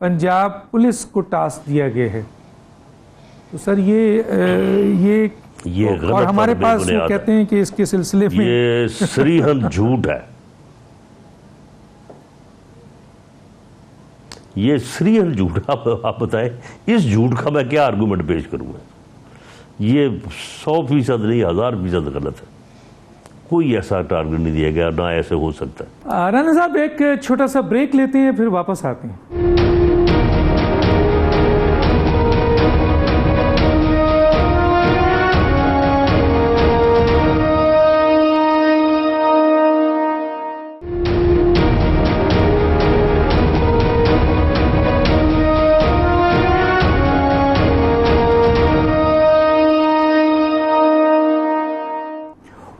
پنجاب پولیس کو ٹاسک دیا گیا ہے. تو سر یہ غلط اور ہمارے بات پاس وہ بنیاد کہتے ہیں کہ اس کے سلسلے میں یہ صریحاً جھوٹ ہے. یہ صریحاً جھوٹ. آپ بتائیں اس جھوٹ کا میں کیا آرگومنٹ پیش کروں گا؟ یہ 100% نہیں 1000% غلط ہے. کوئی ایسا ٹارگٹ نہیں دیا گیا، نہ ایسے ہو سکتا ہے. رانا صاحب ایک چھوٹا سا بریک لیتے ہیں، پھر واپس آتے ہیں.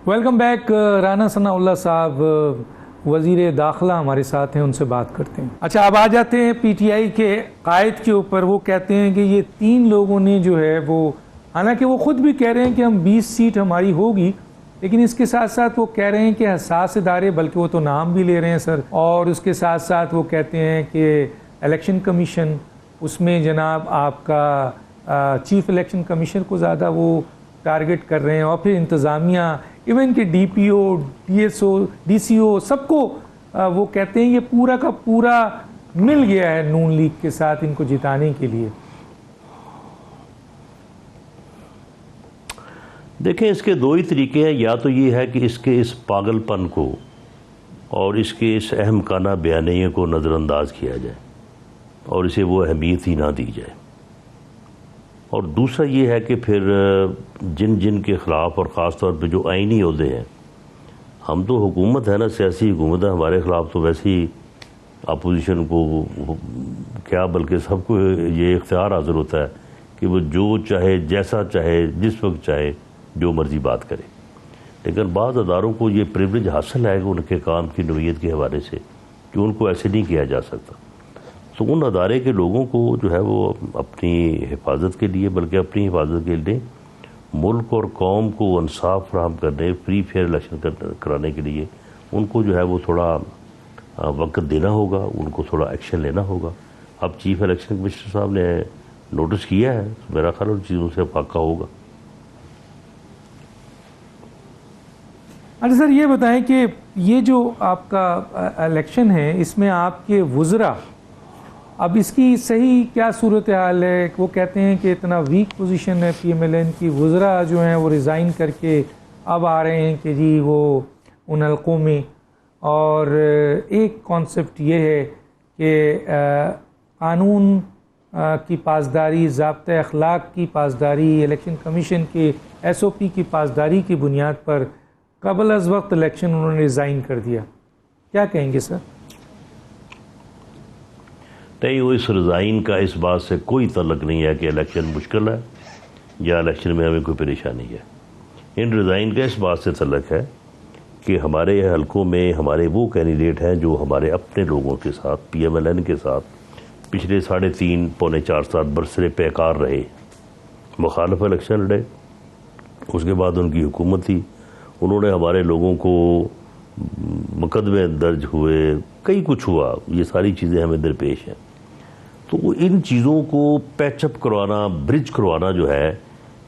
Welcome back. Rana Sanaullah sahib وزیر داخلہ ہمارے ساتھ ہیں، ان سے بات کرتے ہیں. اچھا اب آ جاتے ہیں پی ٹی آئی کے قائد کے اوپر. وہ کہتے ہیں کہ یہ 3 لوگوں نے جو ہے وہ، حالانکہ وہ خود بھی کہہ رہے ہیں کہ ہم 20 سیٹ ہماری ہوگی، لیکن اس کے ساتھ ساتھ وہ کہہ رہے ہیں کہ حساس ادارے، بلکہ وہ تو نام بھی لے رہے ہیں سر، اور اس کے ساتھ ساتھ وہ کہتے ہیں کہ الیکشن کمیشن، اس میں جناب آپ کا چیف الیکشن کمیشنر کو زیادہ وہ ٹارگٹ کر رہے ہیں، اور پھر انتظامیہ، ایون کہ D P O, D S O, D C O, سب کو وہ کہتے ہیں یہ پورا کا پورا مل گیا ہے نون لیگ کے ساتھ ان کو جتانے کے لیے. دیکھیں اس کے 2 ہی طریقے ہیں. یا تو یہ ہے کہ اس کے اس پاگل پن کو اور اس کے اس اہم کانہ بیانیے کو نظر انداز کیا جائے اور اسے وہ اہمیت ہی نہ دی جائے. اور دوسرا یہ ہے کہ پھر جن کے خلاف، اور خاص طور پہ جو آئینی عہدے ہیں، ہم تو حکومت ہے نا، سیاسی حکومت ہے، ہمارے خلاف تو ویسے ہی اپوزیشن کو کیا بلکہ سب کو یہ اختیار حاصل ہوتا ہے کہ وہ جو چاہے، جیسا چاہے، جس وقت چاہے، جو مرضی بات کرے. لیکن بعض اداروں کو یہ پریویلیج حاصل ہے کہ ان کے کام کی نوعیت کے حوالے سے کہ ان کو ایسے نہیں کیا جا سکتا. تو ان ادارے کے لوگوں کو جو ہے وہ اپنی حفاظت کے لیے، بلکہ اپنی حفاظت کے لیے ملک اور قوم کو انصاف فراہم کرنے، فری فیئر الیکشن کرانے کے لیے ان کو جو ہے وہ تھوڑا وقت دینا ہوگا، ان کو تھوڑا ایکشن لینا ہوگا. اب چیف الیکشن کمشنر صاحب نے نوٹس کیا ہے، میرا خیال ان چیزوں سے واقع ہوگا. اچھا سر یہ بتائیں کہ یہ جو آپ کا الیکشن ہے، اس میں آپ کے وزراء، اب اس کی صحیح کیا صورتحال ہے؟ وہ کہتے ہیں کہ اتنا ویک پوزیشن ہے پی ایم ایل این کی، وزراء جو ہیں وہ ریزائن کر کے اب آ رہے ہیں کہ جی وہ ان حلقوں میں. اور ایک کانسیپٹ یہ ہے کہ قانون کی پاسداری، ضابطۂ اخلاق کی پاسداری، الیکشن کمیشن کے ایس او پی کی پاسداری کی بنیاد پر قبل از وقت الیکشن انہوں نے ریزائن کر دیا. کیا کہیں گے سر؟ نہیں، وہ اس ریزائن کا اس بات سے کوئی تعلق نہیں ہے کہ الیکشن مشکل ہے یا الیکشن میں ہمیں کوئی پریشانی ہے. ان ریزائن کا اس بات سے تعلق ہے کہ ہمارے حلقوں میں ہمارے وہ کینڈیڈیٹ ہیں جو ہمارے اپنے لوگوں کے ساتھ، پی ایم ایل این کے ساتھ پچھلے 3.5 پونے 4 سال برسر پیکار رہے، مخالف الیکشن لڑے، اس کے بعد ان کی حکومت تھی، انہوں نے ہمارے لوگوں کو مقدمے درج ہوئے، کئی کچھ ہوا، یہ ساری چیزیں ہمیں درپیش ہیں. تو ان چیزوں کو پیچ اپ کروانا، برج کروانا جو ہے،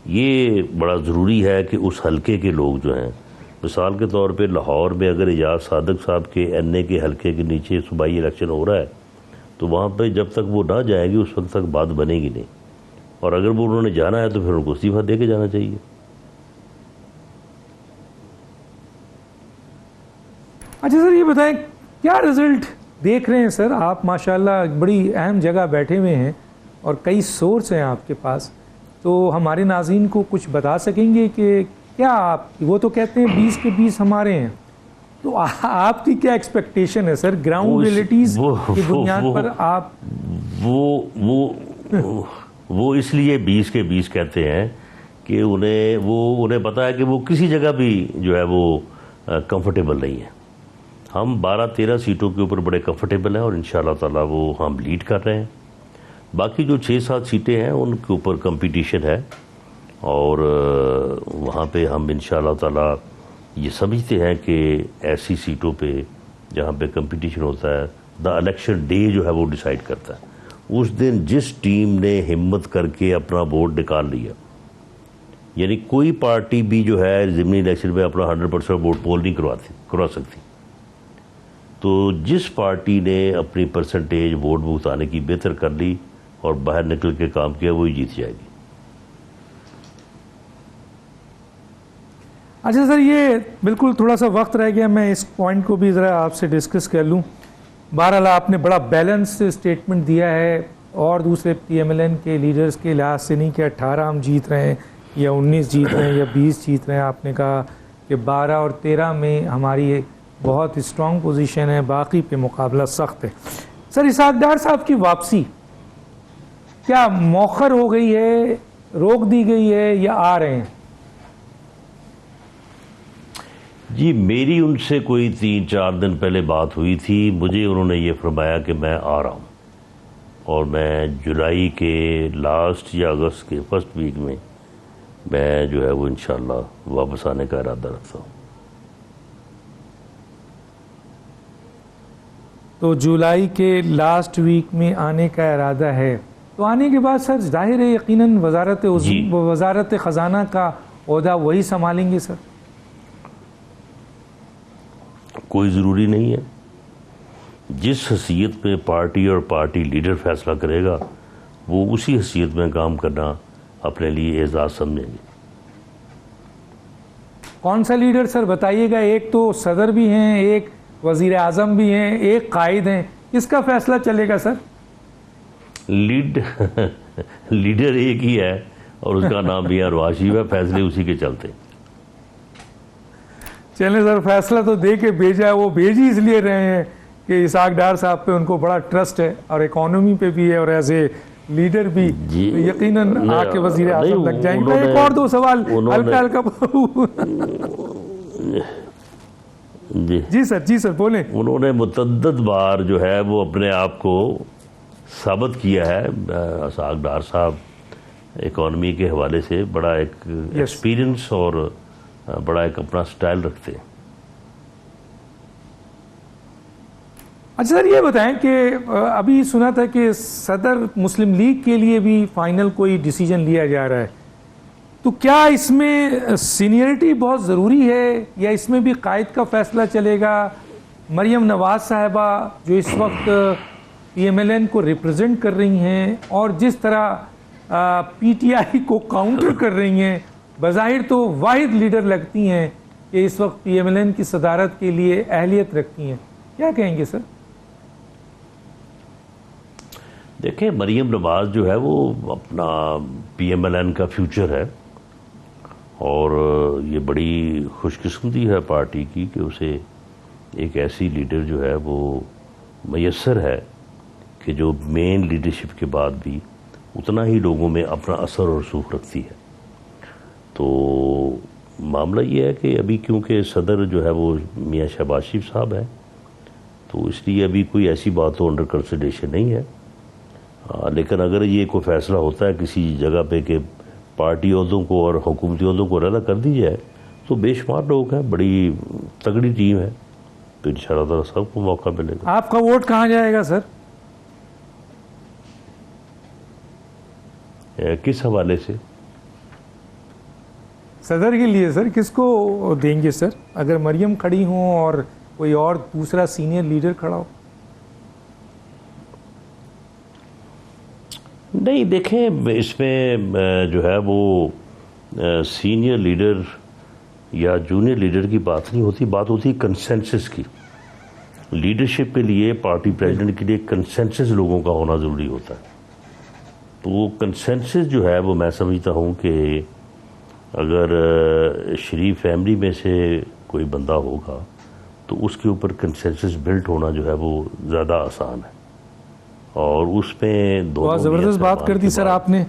یہ بڑا ضروری ہے کہ اس حلقے کے لوگ جو ہیں مثال کے طور پہ لاہور میں اگر اعجاز صادق صاحب کے این اے کے حلقے کے نیچے صوبائی الیکشن ہو رہا ہے تو وہاں پہ جب تک وہ نہ جائیں گے اس وقت تک بات بنے گی نہیں، اور اگر وہ انہوں نے جانا ہے تو پھر ان کو استعفیٰ دے کے جانا چاہیے۔ اچھا سر یہ بتائیں کیا رزلٹ دیکھ رہے ہیں سر؟ آپ ماشاءاللہ بڑی اہم جگہ بیٹھے ہوئے ہیں اور کئی سورس ہیں آپ کے پاس، تو ہمارے ناظرین کو کچھ بتا سکیں گے کہ کیا آپ، وہ تو کہتے ہیں 20 کے 20 ہمارے ہیں، تو آپ کی کیا ایکسپیکٹیشن ہے سر گراؤنڈ ریئلٹیز کی بنیاد پر؟ آپ وہ اس لیے 20 کے 20 کہتے ہیں کہ انہیں پتا ہے کہ وہ کسی جگہ بھی جو ہے وہ کمفرٹیبل نہیں ہے۔ ہم 12-13 سیٹوں کے اوپر بڑے کمفرٹیبل ہیں اور انشاءاللہ تعالیٰ وہ ہم لیڈ کر رہے ہیں۔ باقی جو 6-7 سیٹیں ہیں ان کے اوپر کمپٹیشن ہے، اور وہاں پہ ہم انشاءاللہ تعالیٰ یہ سمجھتے ہیں کہ ایسی سیٹوں پہ جہاں پہ کمپٹیشن ہوتا ہے، دا الیکشن ڈے جو ہے وہ ڈیسائیڈ کرتا ہے۔ اس دن جس ٹیم نے ہمت کر کے اپنا ووٹ نکال لیا، یعنی کوئی پارٹی بھی جو ہے ضمنی الیکشن میں اپنا 100% ووٹ پول نہیں کروا سکتی، تو جس پارٹی نے اپنی پرسنٹیج ووٹ بھگتانے کی بہتر کر لی اور باہر نکل کے کام کیا، وہی جیت جائے گی۔ اچھا سر یہ بالکل تھوڑا سا وقت رہ گیا، میں اس پوائنٹ کو بھی ذرا آپ سے ڈسکس کر لوں۔ بہرحال آپ نے بڑا بیلنس اسٹیٹمنٹ دیا ہے، اور دوسرے پی ایم ایل این کے لیڈرز کے لحاظ سے نہیں کہ 18 ہم جیت رہے ہیں یا 19 جیت رہے ہیں یا 20 جیت رہے ہیں، آپ نے کہا کہ 12 اور 13 میں ہماری بہت اسٹرانگ پوزیشن ہے، باقی پہ مقابلہ سخت ہے۔ سر اسحاق ڈار صاحب کی واپسی کیا مؤخر ہو گئی ہے، روک دی گئی ہے، یا آ رہے ہیں؟ جی میری ان سے کوئی 3-4 دن پہلے بات ہوئی تھی، مجھے انہوں نے یہ فرمایا کہ میں آ رہا ہوں، اور میں جولائی کے لاسٹ یا اگست کے فرسٹ ویک میں جو ہے وہ انشاءاللہ واپس آنے کا ارادہ رکھتا ہوں۔ تو جولائی کے لاسٹ ویک میں آنے کا ارادہ ہے، تو آنے کے بعد سر ظاہر ہے یقیناً وزارت خزانہ کا عہدہ وہی سنبھالیں گے سر؟ کوئی ضروری نہیں ہے، جس حیثیت میں پارٹی اور پارٹی لیڈر فیصلہ کرے گا وہ اسی حیثیت میں کام کرنا اپنے لیے اعزاز سمجھیں گے۔ کون سا لیڈر سر بتائیے گا؟ ایک تو صدر بھی ہیں، ایک وزیر اعظم بھی ہیں، ایک قائد ہیں، کس کا فیصلہ چلے گا سر؟ لیڈر ایک ہی ہے اور اس کا نام بھی ارواح شریف ہے، فیصلے اسی کے چلتے ہیں۔ چلیں سر فیصلہ تو دے کے بھیجا ہے، وہ بھیج ہی اس لیے رہے ہیں کہ اسحاق ڈار صاحب پہ ان کو بڑا ٹرسٹ ہے، اور اکانومی پہ بھی ہے، اور ایز اے لیڈر بھی یقیناً آ کے وزیر اعظم لگ جائیں گے۔ ایک اور دو سوال ہلکا جی سر بولیں۔ انہوں نے متعدد بار جو ہے وہ اپنے آپ کو ثابت کیا ہے، اسحاق ڈار صاحب اکانومی کے حوالے سے بڑا ایک ایکسپیرینس اور بڑا ایک اپنا سٹائل رکھتے ہیں۔ اچھا سر یہ بتائیں کہ ابھی سنا تھا کہ صدر مسلم لیگ کے لیے بھی فائنل کوئی ڈیسیجن لیا جا رہا ہے، تو کیا اس میں سینئرٹی بہت ضروری ہے، یا اس میں بھی قائد کا فیصلہ چلے گا؟ مریم نواز صاحبہ جو اس وقت پی ایم ایل این کو ریپرزینٹ کر رہی ہیں، اور جس طرح پی ٹی آئی کو کاؤنٹر کر رہی ہیں، بظاہر تو واحد لیڈر لگتی ہیں کہ اس وقت پی ایم ایل این کی صدارت کے لیے اہلیت رکھتی ہیں، کیا کہیں گے سر؟ دیکھیں مریم نواز جو ہے وہ اپنا پی ایم ایل این کا فیوچر ہے، اور یہ بڑی خوش قسمتی ہے پارٹی کی کہ اسے ایک ایسی لیڈر جو ہے وہ میسر ہے کہ جو مین لیڈرشپ کے بعد بھی اتنا ہی لوگوں میں اپنا اثر اور رسوخ رکھتی ہے۔ تو معاملہ یہ ہے کہ ابھی کیونکہ صدر جو ہے وہ میاں شہباز شریف صاحب ہیں، تو اس لیے ابھی کوئی ایسی بات تو انڈر کنسیڈریشن نہیں ہے، لیکن اگر یہ کوئی فیصلہ ہوتا ہے کسی جگہ پہ کہ پارٹی عہدوں کو اور حکومتی عہدوں کو علیحدہ کر دی جائے، تو بے شمار لوگ ہیں، بڑی تگڑی ٹیم ہے، تو انشاءاللہ تعالیٰ سب کو موقع ملے گا۔ آپ کا ووٹ کہاں جائے گا سر؟ کس حوالے سے؟ صدر کے لیے سر کس کو دیں گے سر، اگر مریم کھڑی ہوں اور کوئی اور دوسرا سینئر لیڈر کھڑا ہو؟ نہیں دیکھیں، اس میں جو ہے وہ سینئر لیڈر یا جونیئر لیڈر کی بات نہیں ہوتی، بات ہوتی ہے کنسنسس کی. لیڈرشپ کے لیے، پارٹی پریزیڈنٹ کے لیے کنسنسس لوگوں کا ہونا ضروری ہوتا ہے. تو وہ کنسنسس جو ہے وہ میں سمجھتا ہوں کہ اگر شریف فیملی میں سے کوئی بندہ ہوگا تو اس کے اوپر کنسنسس بلٹ ہونا جو ہے وہ زیادہ آسان ہے. اور اس میں بہت زبردست بات کر دی سر آپ نے.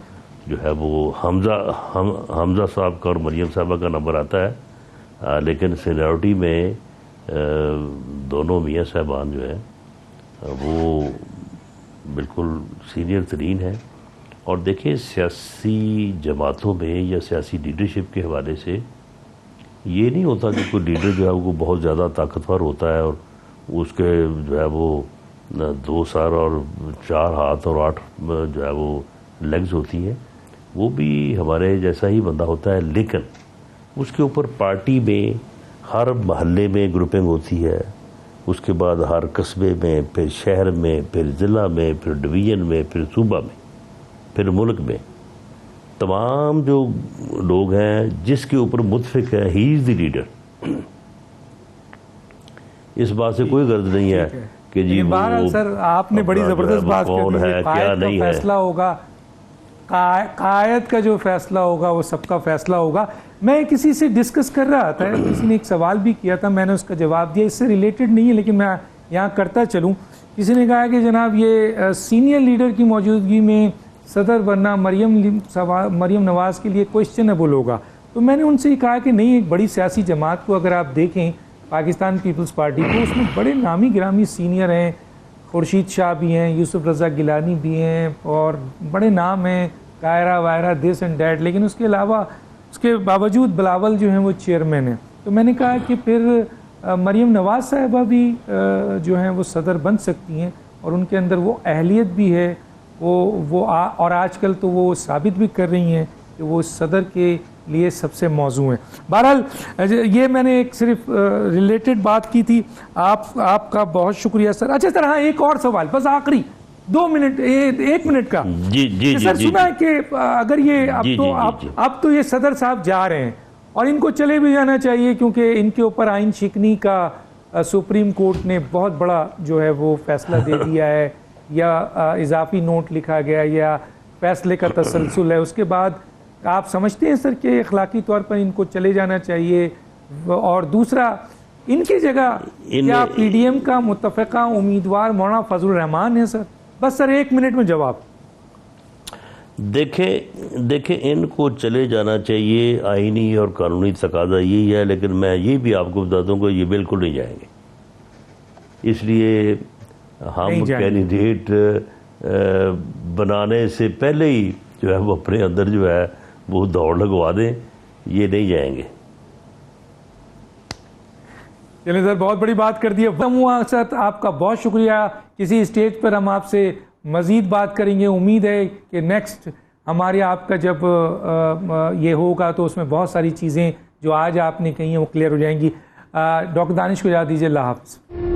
جو ہے وہ حمزہ صاحب کا اور مریم صاحبہ کا نمبر آتا ہے، لیکن سینیورٹی میں دونوں میاں صاحبان جو ہیں وہ بالکل سینئر ترین ہیں. اور دیکھیں سیاسی جماعتوں میں یا سیاسی لیڈرشپ کے حوالے سے یہ نہیں ہوتا کہ کوئی لیڈر جو ہے وہ بہت زیادہ طاقتور ہوتا ہے اور اس کے جو ہے وہ 2 سر اور 4 ہاتھ اور 8 جو ہے وہ لیگز ہوتی ہیں. وہ بھی ہمارے جیسا ہی بندہ ہوتا ہے، لیکن اس کے اوپر پارٹی میں ہر محلے میں گروپنگ ہوتی ہے، اس کے بعد ہر قصبے میں، پھر شہر میں، پھر ضلع میں، پھر ڈویژن میں، پھر صوبہ میں، پھر ملک میں. تمام جو لوگ ہیں جس کے اوپر متفق ہے ہی از دی لیڈر. اس بات سے کوئی غرض نہیں ہے کہ جی بہرحال سر آپ نے بڑی زبردست بات کر دی. قائد کا فیصلہ ہوگا، قائد کا جو فیصلہ ہوگا وہ سب کا فیصلہ ہوگا. میں کسی سے ڈسکس کر رہا تھا، کسی نے ایک سوال بھی کیا تھا، میں نے اس کا جواب دیا، اس سے ریلیٹڈ نہیں ہے لیکن میں یہاں کرتا چلوں. کسی نے کہا کہ جناب یہ سینئر لیڈر کی موجودگی میں صدر بننا مریم نواز کے لیے کویسچنیبل ہوگا. تو میں نے ان سے یہ کہا کہ نہیں، ایک بڑی سیاسی جماعت کو اگر آپ دیکھیں پاکستان پیپلز پارٹی کو، اس میں بڑے نامی گرامی سینئر ہیں. خورشید شاہ بھی ہیں، یوسف رضا گیلانی بھی ہیں، اور بڑے نام ہیں، کائرہ وائرہ دس اینڈ دیٹ. لیکن اس کے علاوہ، اس کے باوجود بلاول جو ہیں وہ چیئرمین ہیں. تو میں نے کہا کہ پھر مریم نواز صاحبہ بھی جو ہیں وہ صدر بن سکتی ہیں، اور ان کے اندر وہ اہلیت بھی ہے، اور آج کل تو وہ ثابت بھی کر رہی ہیں کہ وہ صدر کے لیے سب سے موزوں ہیں. بہرحال یہ میں نے ایک صرف ریلیٹڈ بات کی تھی. آپ کا بہت شکریہ سر. اچھا سر، ہاں ایک اور سوال بس آخری 2 منٹ، 1 منٹ کا. جی سر سنا ہے کہ اگر یہ اب تو یہ صدر صاحب جا رہے ہیں اور ان کو چلے بھی جانا چاہیے کیونکہ ان کے اوپر آئین شکنی کا سپریم کورٹ نے بہت بڑا جو ہے وہ فیصلہ دے دیا ہے، یا اضافی نوٹ لکھا گیا، یا فیصلے کا تسلسل ہے. اس کے بعد آپ سمجھتے ہیں سر کہ اخلاقی طور پر ان کو چلے جانا چاہیے؟ اور دوسرا، ان کی جگہ کیا پی ڈی ایم کا متفقہ امیدوار مولانا فضل الرحمان ہے سر؟ بس سر 1 منٹ میں جواب. دیکھیں ان کو چلے جانا چاہیے، آئینی اور قانونی تقاضا یہی ہے، لیکن میں یہ بھی آپ کو بتا دوں کہ یہ بالکل نہیں جائیں گے. اس لیے ہم کینڈیڈیٹ بنانے سے پہلے ہی جو ہے وہ اپنے اندر جو ہے وہ دوڑ لگوا دیں، یہ نہیں جائیں گے. چلیں سر، بہت بڑی بات کر دی ہے سر. آپ کا بہت شکریہ. کسی اسٹیج پر ہم آپ سے مزید بات کریں گے. امید ہے کہ نیکسٹ ہمارے آپ کا جب یہ ہوگا تو اس میں بہت ساری چیزیں جو آج آپ نے کہی ہیں وہ کلیئر ہو جائیں گی. ڈاکٹر دانش کو اجازت دیجیے. اللہ حافظ.